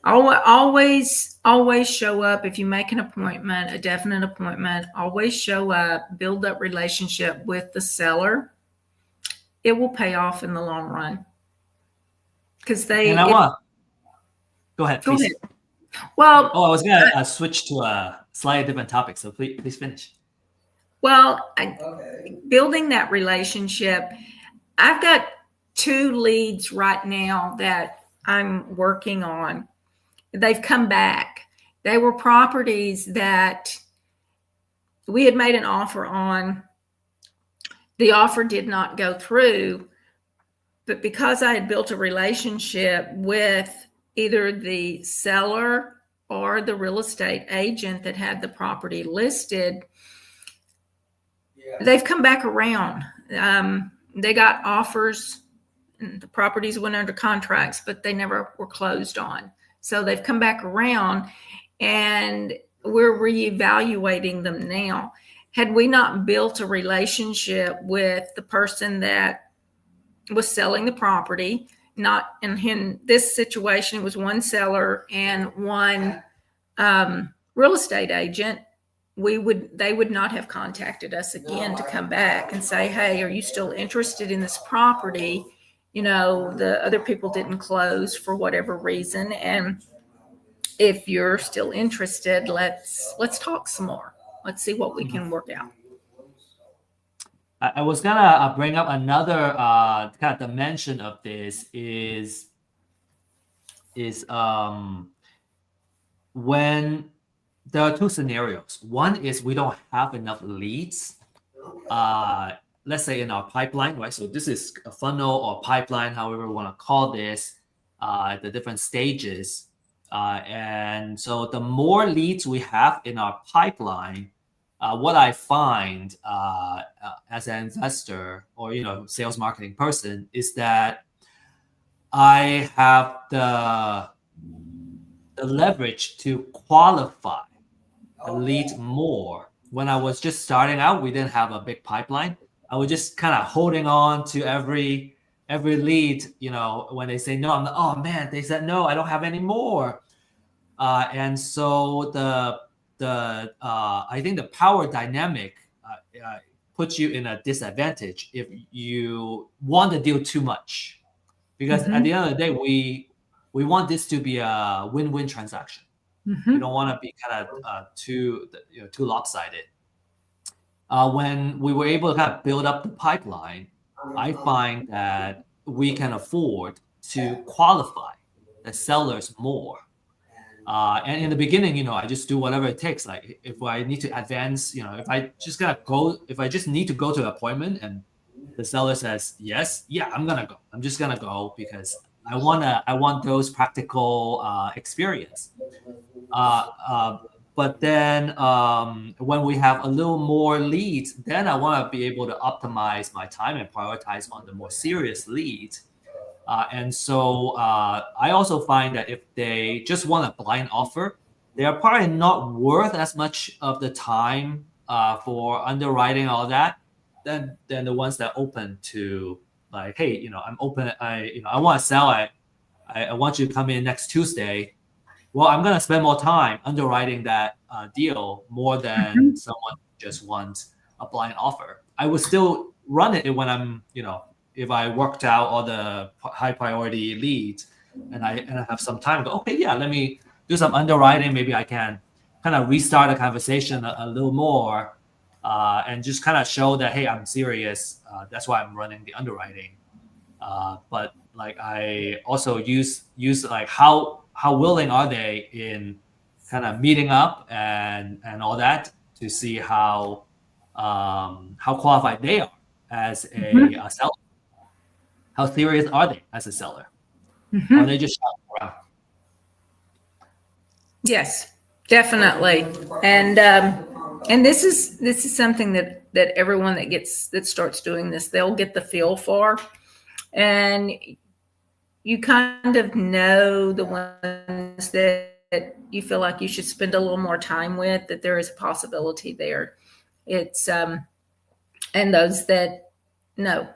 Always show up. If you make an appointment, a definite appointment, always show up, build that relationship with the seller. It will pay off in the long run. Because they. And I want. Go ahead, please. Go ahead. Well. Oh, I was gonna switch to a slightly different topic. So please finish. Well, building that relationship. I've got 2 leads right now that I'm working on. They've come back. They were properties that we had made an offer on. The offer did not go through, but because I had built a relationship with either the seller or the real estate agent that had the property listed, they've come back around. They got offers, and the properties went under contracts, but they never were closed on. So they've come back around, and we're reevaluating them now. Had we not built a relationship with the person that was selling the property, not in this situation, it was one seller and one real estate agent, they would not have contacted us again to come back and say, hey, are you still interested in this property? The other people didn't close for whatever reason. And if you're still interested, let's talk some more. Let's see what we can work out. I was gonna bring up another kind of dimension of this is when there are 2 scenarios. One is we don't have enough leads. Let's say in our pipeline, right? So this is a funnel or pipeline, however we want to call this, the different stages. And so the more leads we have in our pipeline, what I find as an investor or sales marketing person is that I have the leverage to qualify the leads more. When I was just starting out, we didn't have a big pipeline. I was just kind of holding on to every lead. When they say no, I'm like, oh man, they said no, I don't have any more. And so I think the power dynamic puts you in a disadvantage if you want to deal too much, because at the end of the day, we want this to be a win-win transaction. We don't want to be kind of too lopsided. When we were able to kind of build up the pipeline, I find that we can afford to qualify the sellers more. And in the beginning, I just do whatever it takes. Like if I need to advance, if I just need to go to an appointment and the seller says yes, yeah, I'm gonna go. I'm just gonna go because I want those practical experience. But then when we have a little more leads, then I want to be able to optimize my time and prioritize on the more serious leads. And so I also find that if they just want a blind offer, they are probably not worth as much of the time for underwriting all that than the ones that open to like, hey, I'm open. I want to sell. I want you to come in next Tuesday. Well, I'm going to spend more time underwriting that deal more than someone who just wants a blind offer. I would still run it when I'm, if I worked out all the high priority leads and I have some time, go, okay, yeah, let me do some underwriting. Maybe I can kind of restart the conversation a little more and just kind of show that, hey, I'm serious. That's why I'm running the underwriting. But like I also use like how willing are they in kind of meeting up and all that to see how qualified they are as a seller. How serious are they as a seller? Are they just shopping around? Yes, definitely. And this is something that everyone that starts doing this, they'll get the feel for, and you kind of know the ones that you feel like you should spend a little more time with, that there is a possibility there. It's and those that no,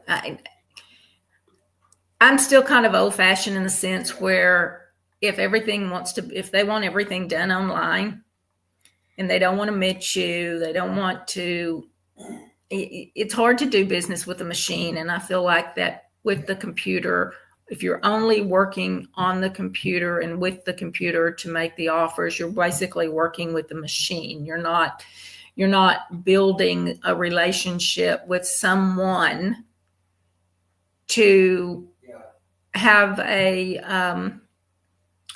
I'm still kind of old fashioned in the sense where if they want everything done online and they don't want to meet you, they don't want to, it's hard to do business with a machine. And I feel like that with the computer, if you're only working on the computer and with the computer to make the offers, you're basically working with the machine. You're not building a relationship with someone to have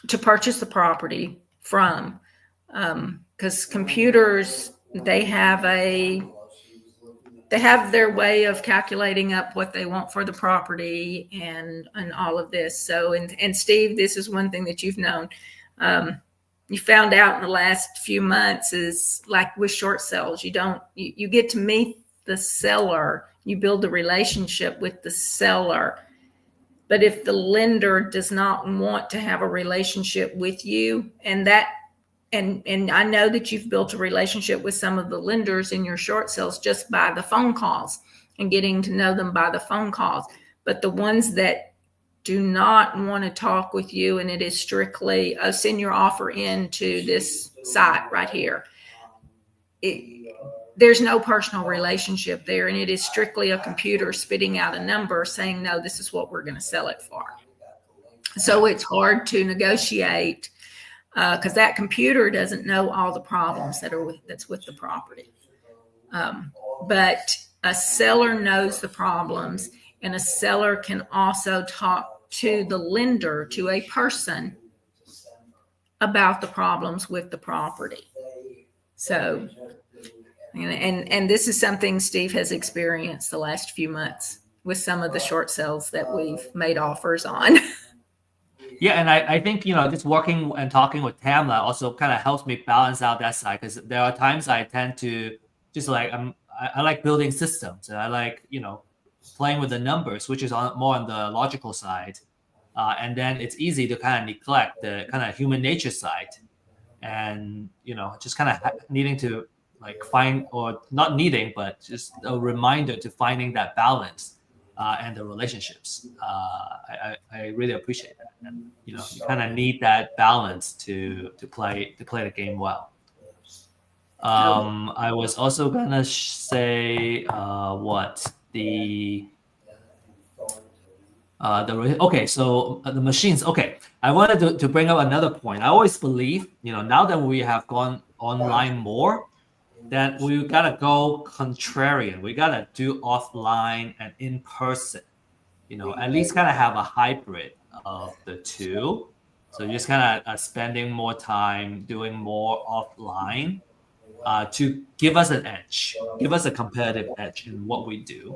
to purchase the property from, because computers, they have their way of calculating up what they want for the property and all of this. So, and Steve, this is one thing that you've known, you found out in the last few months, is like with short sales, you get to meet the seller, you build a relationship with the seller. But if the lender does not want to have a relationship with you, and I know that you've built a relationship with some of the lenders in your short sales just by the phone calls and getting to know them by the phone calls. But the ones that do not want to talk with you, and it is strictly, send your offer into this site right here. There's no personal relationship there, and it is strictly a computer spitting out a number saying, no, this is what we're going to sell it for. So it's hard to negotiate because that computer doesn't know all the problems that's with the property. But a seller knows the problems, and a seller can also talk to the lender, to a person, about the problems with the property. So, and this is something Steve has experienced the last few months with some of the short sales that we've made offers on. Yeah, and I think, just working and talking with Tamla also kind of helps me balance out that side, because there are times I tend to just like, I like building systems, and I like, playing with the numbers, which is more on the logical side. And then it's easy to kind of neglect the kind of human nature side, and, just kind of needing to like find, or not needing, but just a reminder to finding that balance and the relationships. I really appreciate that. And, you kind of need that balance to play the game well. I was also gonna say the machines. Okay, I wanted to bring up another point. I always believe, now that we have gone online more, that we gotta go contrarian. We gotta do offline and in person. At least kind of have a hybrid of the two. So you're just kind of spending more time doing more offline to give us an edge, give us a competitive edge in what we do.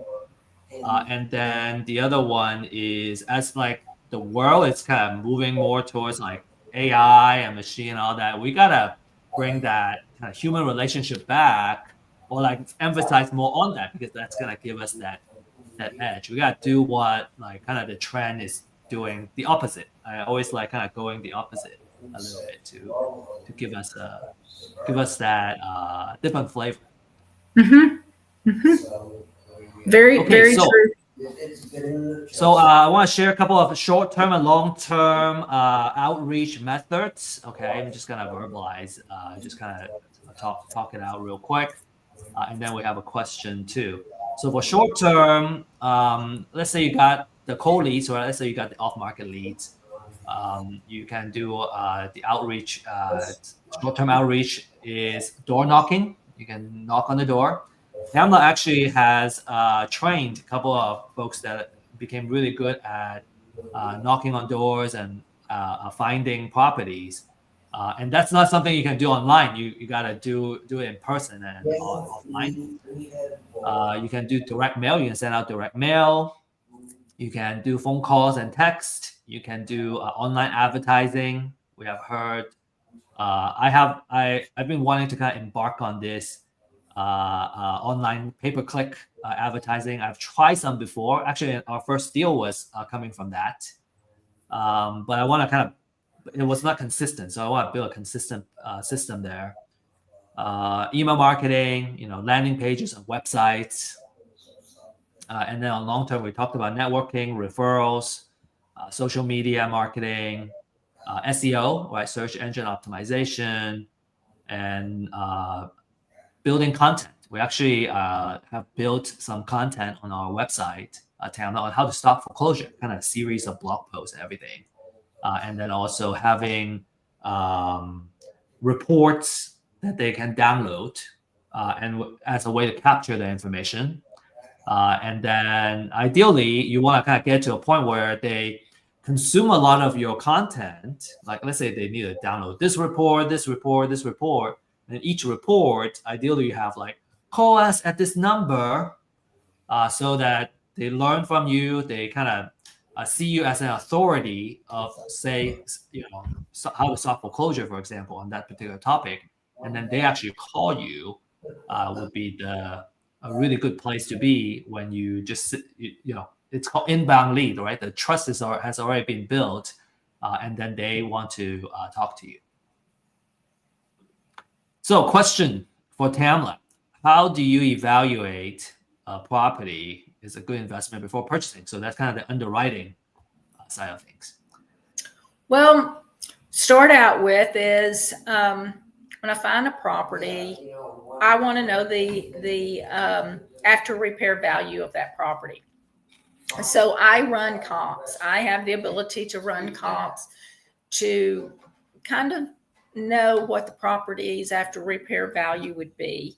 And then the other one is, as like the world is kind of moving more towards like AI and machine and all that, we gotta bring that kind of human relationship back, or like emphasize more on that, because that's gonna give us that edge. We gotta do what like kind of the trend is doing, the opposite. I always like kind of going the opposite a little bit to give us that different flavor. Mm-hmm. Mm-hmm. Very true. So I want to share a couple of short-term and long-term outreach methods. Okay, I'm just gonna verbalize, just kind of talk it out real quick, and then we have a question too. So for short-term, let's say you got the cold leads, or let's say you got the off-market leads. You can do the outreach. Short-term outreach is door knocking. You can knock on the door. Tamla actually has trained a couple of folks that became really good at knocking on doors and finding properties. And that's not something you can do online. You gotta do it in person and offline. You can do direct mail. You can send out direct mail. You can do phone calls and text. You can do online advertising. We have heard. I've been wanting to kind of embark on this online pay-per-click advertising. I've tried some before. Actually, our first deal was coming from that. But I want to kind of it was not consistent. So I want to build a consistent system there. Email marketing, landing pages and websites. And then on long term, we talked about networking, referrals, social media marketing, SEO, right? Search engine optimization, and building content. We actually have built some content on our website, Tamla, on how to stop foreclosure, kind of a series of blog posts and everything. And then also having reports that they can download and as a way to capture the information. And then ideally, you want to kind of get to a point where they consume a lot of your content. Like let's say they need to download this report, this report, this report. And each report, ideally you have like, call us at this number so that they learn from you. They kind of see you as an authority of, say, how to solve foreclosure, for example, on that particular topic. And then they actually call you would be a really good place to be when you just, it's called inbound lead, right? The trust has already been built, and then they want to talk to you. So question for Tamla, how do you evaluate a property is a good investment before purchasing? So that's kind of the underwriting side of things. Well, start out with is when I find a property, I want to know the after repair value of that property. So I run comps. I have the ability to run comps to kind of know what the property's after repair value would be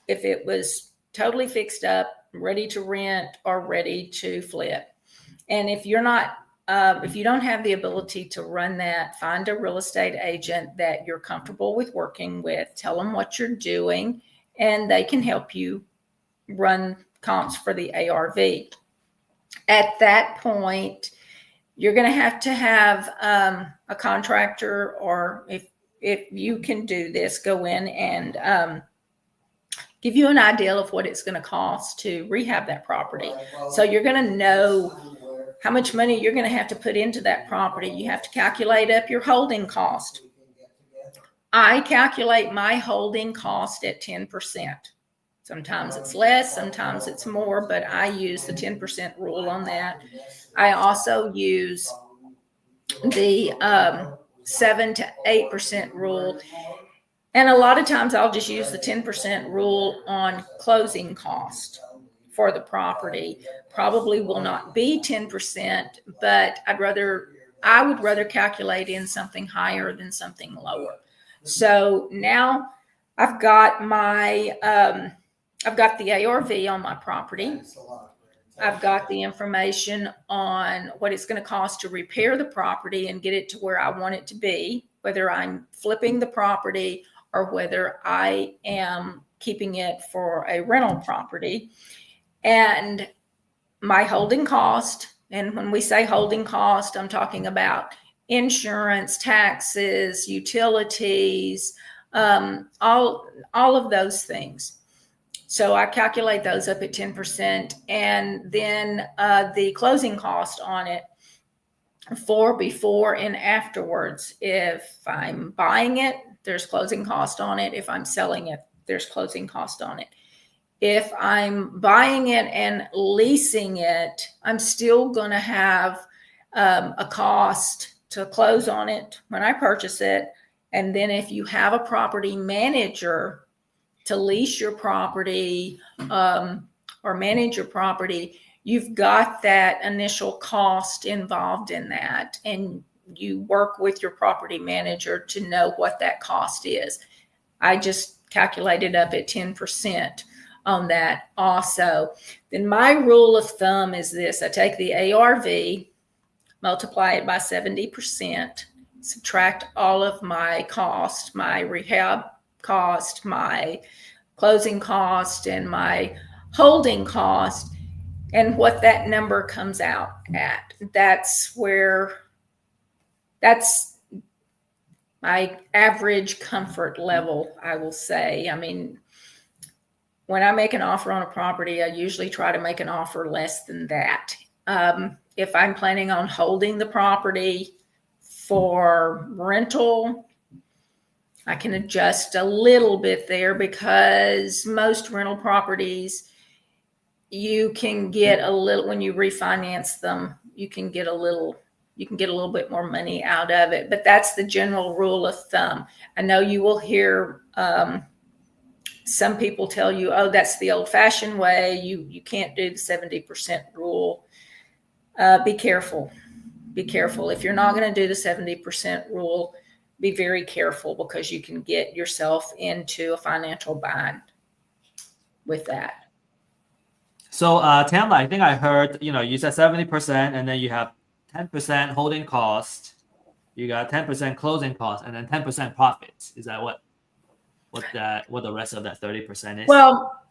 if it was totally fixed up, ready to rent, or ready to flip. And if you're not, if you don't have the ability to run that, find a real estate agent that you're comfortable with working with, tell them what you're doing, and they can help you run comps for the ARV. At that point, you're going to have a contractor, or if you can do this, go in and give you an idea of what it's going to cost to rehab that property. So you're going to know how much money you're going to have to put into that property. You have to calculate up your holding cost. I calculate my holding cost at 10%. Sometimes it's less, sometimes it's more, but I use the 10% rule on that. I also use the 7 to 8% rule. And a lot of times I'll just use the 10% rule on closing cost for the property. Probably will not be 10%, but I would rather calculate in something higher than something lower. So now I've got the ARV on my property. I've got the information on what it's going to cost to repair the property and get it to where I want it to be, whether I'm flipping the property or whether I am keeping it for a rental property, and my holding cost. And when we say holding cost, I'm talking about insurance, taxes, utilities, all of those things. So I calculate those up at 10%, and then the closing cost on it for before and afterwards. If I'm buying it, there's closing cost on it. If I'm selling it, there's closing cost on it. If I'm buying it and leasing it, I'm still going to have a cost to close on it when I purchase it. And then if you have a property manager to lease your property or manage your property, you've got that initial cost involved in that. And you work with your property manager to know what that cost is. I just calculated up at 10% on that also. Then my rule of thumb is this: I take the ARV, multiply it by 70%, subtract all of my cost, my rehab cost, my closing cost, and my holding cost, and what that number comes out at. That's my average comfort level, I will say. I mean, when I make an offer on a property, I usually try to make an offer less than that. If I'm planning on holding the property For rental, I can adjust a little bit there because most rental properties, you can get a little, when you refinance them, you can get a little bit more money out of it. But that's the general rule of thumb. I know you will hear some people tell you, oh, that's the old-fashioned way. You can't do the 70% rule. Be careful. Be careful. If you're not going to do the 70% rule, be very careful, because you can get yourself into a financial bind with that. So, Tamla, I think I heard, you said 70%, and then you have 10% holding cost, you got 10% closing cost, and then 10% profits. Is that what the rest of that 30% is? Well,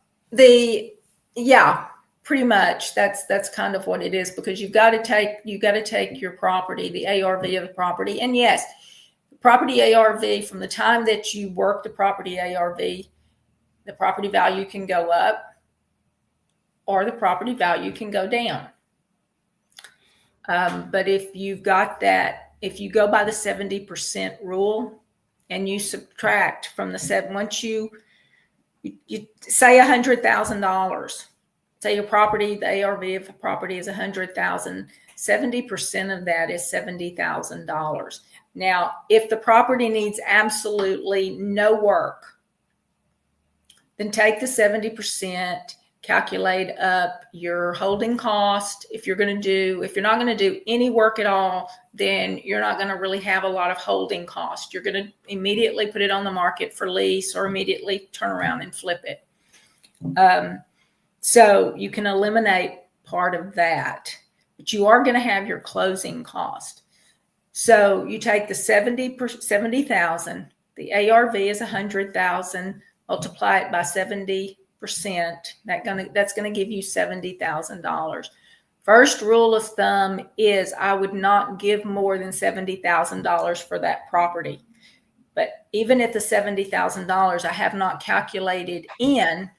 pretty much that's kind of what it is, because you've got to take your property, the ARV of the property, and yes, property ARV, from the time that you work the property ARV, the property value can go up or the property value can go down. But if you've got that, if you go by the 70% rule and you subtract from the once you say $100,000, say your property, the ARV of the property is $100,000, 70% of that is $70,000. Now, if the property needs absolutely no work, then take the 70%, calculate up your holding cost. If you're not going to do any work at all, then you're not going to really have a lot of holding cost. You're going to immediately put it on the market for lease or immediately turn around and flip it. So you can eliminate part of that, but you are going to have your closing cost. So you take the 70,000, the ARV is 100,000, multiply it by 70%. That's going to give you $70,000. First rule of thumb is I would not give more than $70,000 for that property. But even at the $70,000, I have not calculated in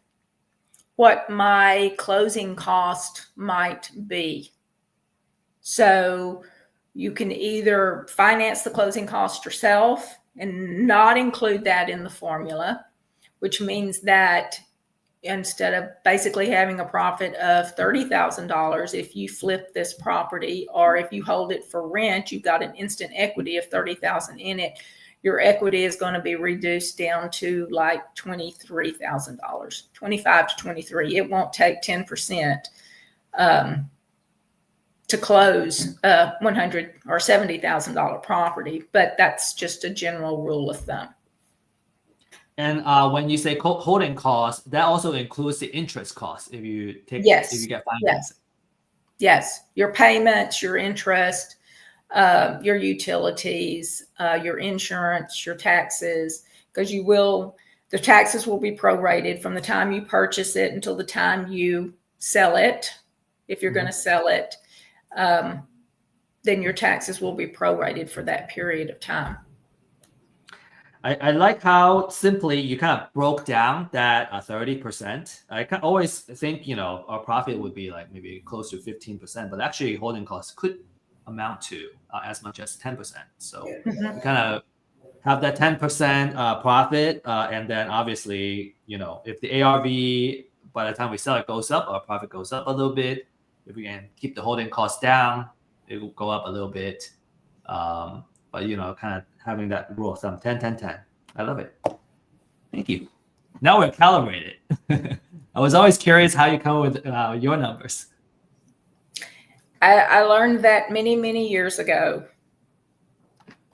what my closing cost might be. So you can either finance the closing cost yourself and not include that in the formula, which means that instead of basically having a profit of $30,000, if you flip this property or if you hold it for rent, you've got an instant equity of $30,000 in it. Your equity is going to be reduced down to like $23,000, 25 to 23. It won't take 10% to close a $100,000 or $70,000 property, but that's just a general rule of thumb. And when you say holding costs, that also includes the interest costs if you get financing. Yes, your payments, your interest, your utilities, your insurance, your taxes, because the taxes will be prorated from the time you purchase it until the time you sell it. If you're going to sell it, then your taxes will be prorated for that period of time. I like how simply you kind of broke down that 30%. I can always think, our profit would be like maybe close to 15%, but actually holding costs could amount to as much as 10%. So we kind of have that 10% profit. And then obviously, if the ARV by the time we sell it goes up, our profit goes up a little bit. If we can keep the holding costs down, it will go up a little bit. But, kind of having that rule of thumb, 10, 10, 10. I love it. Thank you. Now we're calibrated. I was always curious how you come up with your numbers. I learned that many, many years ago.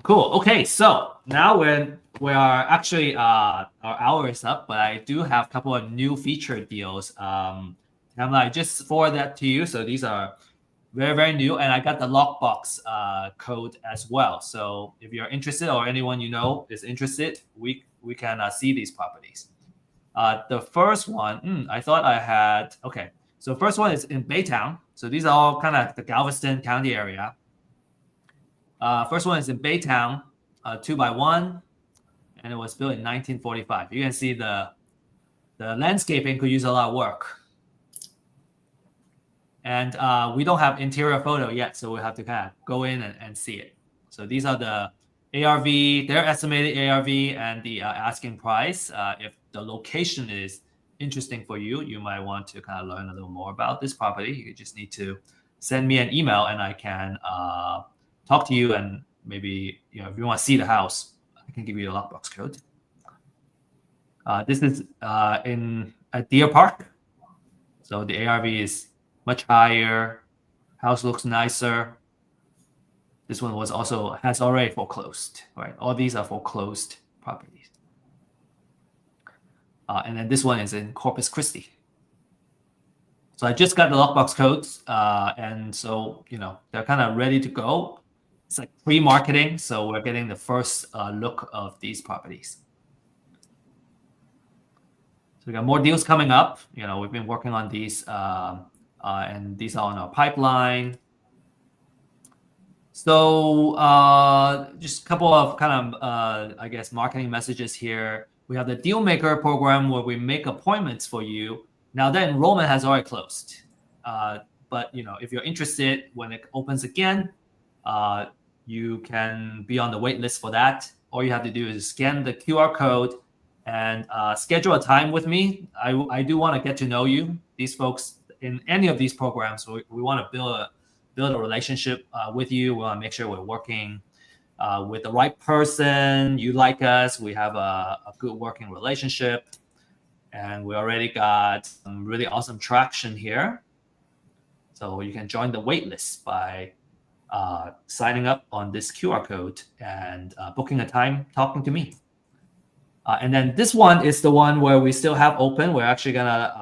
Cool. Okay, so now we are actually, our hour is up, but I do have a couple of new feature deals. I just forward that to you. So these are very, very new. And I got the lockbox code as well. So if you're interested or anyone is interested, we can see these properties. The first one, I thought I had, okay. So first one is in Baytown. So these are all kind of the Galveston County area. First one is in Baytown, 2x1, and it was built in 1945. You can see the landscaping could use a lot of work. And we don't have interior photo yet, so we'll have to kind of go in and see it. So these are the ARV, their estimated ARV, and the asking price. If the location is interesting for you, you might want to kind of learn a little more about this property. You just need to send me an email, and I can talk to you. And maybe if you want to see the house, I can give you a lockbox code. This is at Deer Park, so the ARV is much higher. House looks nicer. This one has already foreclosed, right? All these are foreclosed properties. And then this one is in Corpus Christi. So I just got the lockbox codes, and so they're kind of ready to go. It's like pre-marketing, so we're getting the first look of these properties. So we got more deals coming up. We've been working on these, and these are on our pipeline. So just a couple of kind of, I guess, marketing messages here. We have the Deal Maker program where we make appointments for you. Now, that enrollment has already closed. But, if you're interested, when it opens again, you can be on the wait list for that. All you have to do is scan the QR code and schedule a time with me. I do want to get to know you. These folks in any of these programs, we want to build a relationship with you. We want to make sure we're working with the right person. You like us. We have a good working relationship. And we already got some really awesome traction here. So you can join the wait list by signing up on this QR code and booking a time talking to me. And then this one is the one where we still have open. We're actually going to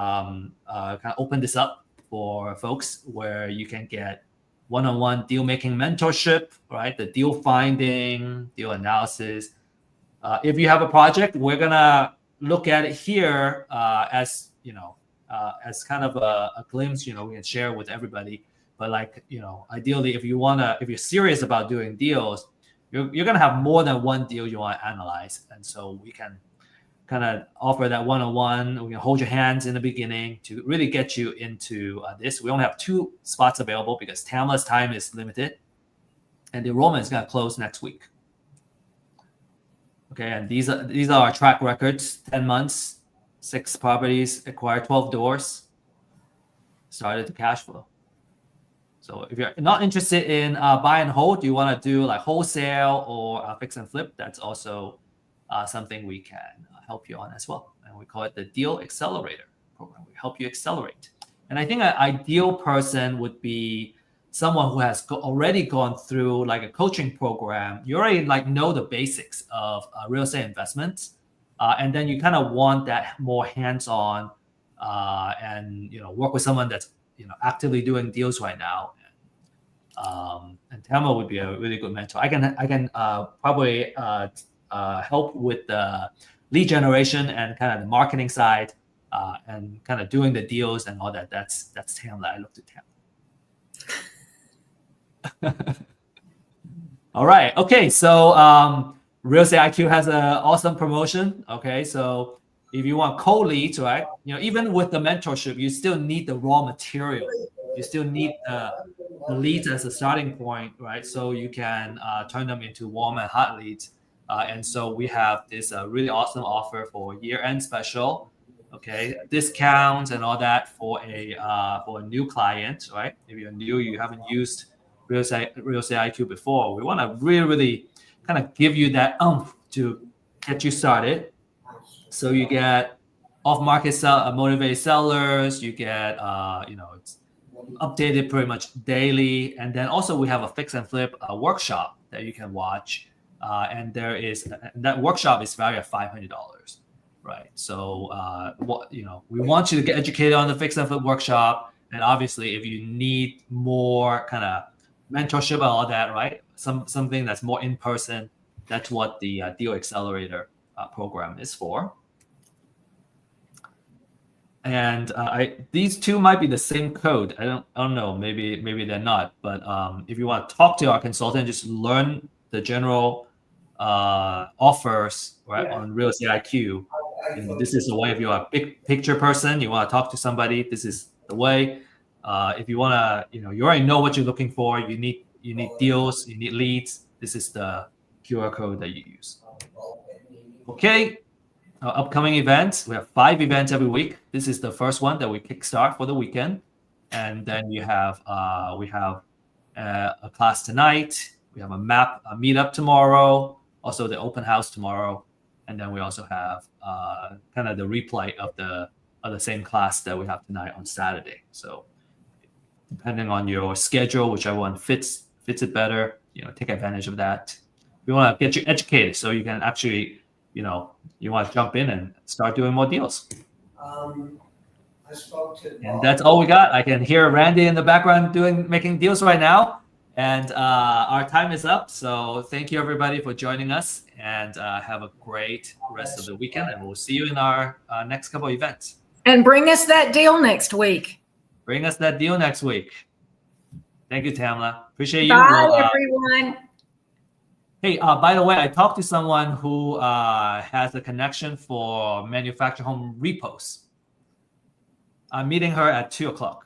kind of open this up for folks where you can get one-on-one deal-making mentorship, right? The deal finding, deal analysis. If you have a project, we're going to look at it here as kind of a glimpse, we can share with everybody. But ideally, if you're serious about doing deals, you're going to have more than one deal you want to analyze. And so we can kind of offer that one-on-one. We can hold your hands in the beginning to really get you into this. We only have 2 spots available because Tamla's time is limited. And the enrollment is going to close next week. Okay, and these are our track records: 10 months, 6 properties, acquired 12 doors, started to cash flow. So if you're not interested in buy and hold, you want to do like wholesale or fix and flip, that's also something we can help you on as well. And we call it the Deal Accelerator program. We help you accelerate. And I think an ideal person would be someone who has already gone through like a coaching program. You already know the basics of real estate investments, and then you kind of want that more hands-on, and work with someone that's actively doing deals right now. And Tamla would be a really good mentor. I can probably help with the lead generation and kind of the marketing side, and kind of doing the deals and all that. That's Tamla. I look to Tamla. All right. Okay. So Real Estate IQ has an awesome promotion. Okay. So if you want cold leads, right? Even with the mentorship, you still need the raw material. You still need the leads as a starting point, right? So you can turn them into warm and hot leads. And so we have this really awesome offer for year-end special. Okay, discounts and all that for a new client, right? If you're new, you haven't used Real Estate IQ before, we want to really kind of give you that to get you started. So you get off-market motivated sellers. You get it's updated pretty much daily, and then also we have a fix and flip workshop that you can watch, and that workshop is valued at $500, right? So we want you to get educated on the fix and flip workshop, and obviously if you need more kind of mentorship and all that, right? Something that's more in person. That's what the Deal Accelerator program is for. And these two might be the same code. I don't know. Maybe they're not. But if you want to talk to our consultant, just learn the general offers, right, on Real Estate IQ. This is the way. If you're a big picture person, you want to talk to somebody, this is the way. If you want to, you already know what you're looking for. You need deals, you need leads. this is the QR code that you use. Okay. Upcoming events. We have 5 events every week. This is the first one that we kickstart for the weekend, and then we have a class tonight. We have a meetup tomorrow. Also the open house tomorrow, and then we also have kind of the replay of the same class that we have tonight on Saturday. So depending on your schedule, whichever one fits it better, take advantage of that. We want to get you educated so you can actually, you want to jump in and start doing more deals. I spoke to And that's all we got. I can hear Randy in the background making deals right now. And our time is up. So thank you everybody for joining us, and have a great rest of the weekend. And we'll see you in our next couple of events. And bring us that deal next week. Bring us that deal next week. Thank you, Tamla. Appreciate you. Bye, everyone. Hey, by the way, I talked to someone who has a connection for manufactured home repos. I'm meeting her at 2:00.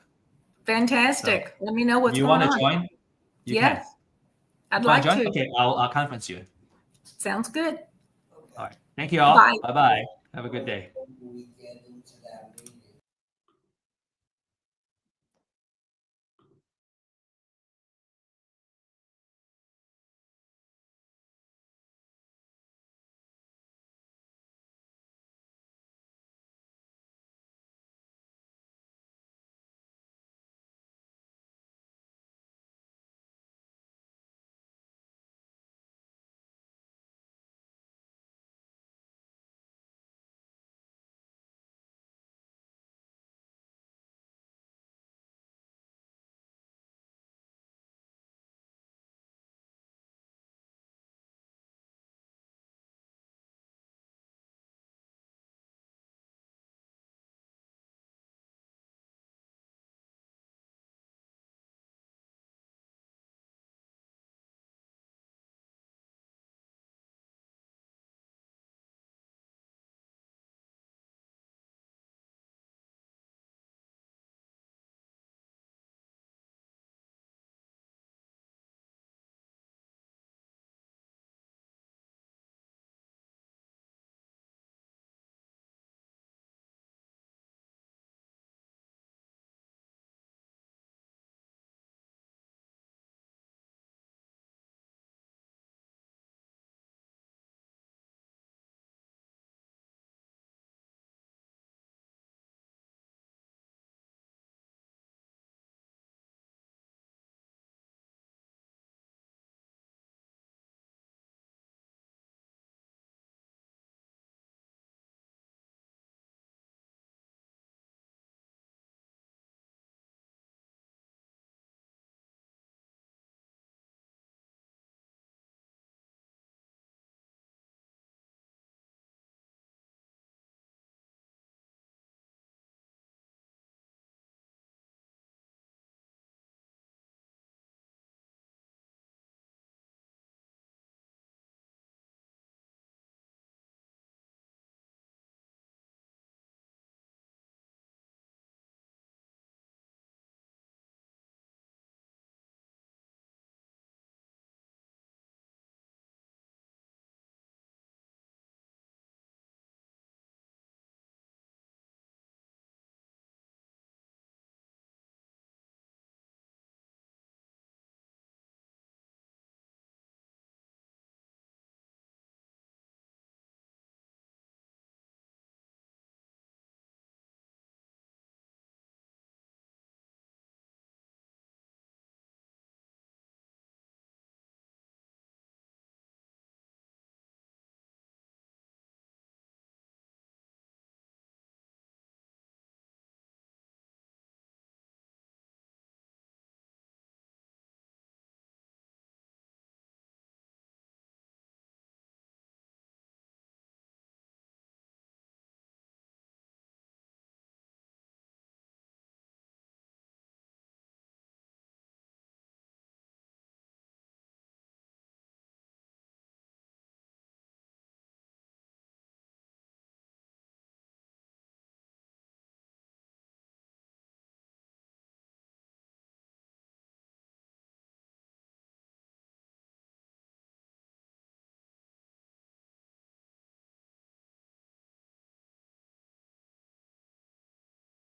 Fantastic. Let me know what's You going want on. to join? You Yes. can. I'd like join? to. Okay, I'll conference you. Sounds good. All right. Thank you all. Bye. Bye-bye. Have a good day. weekend.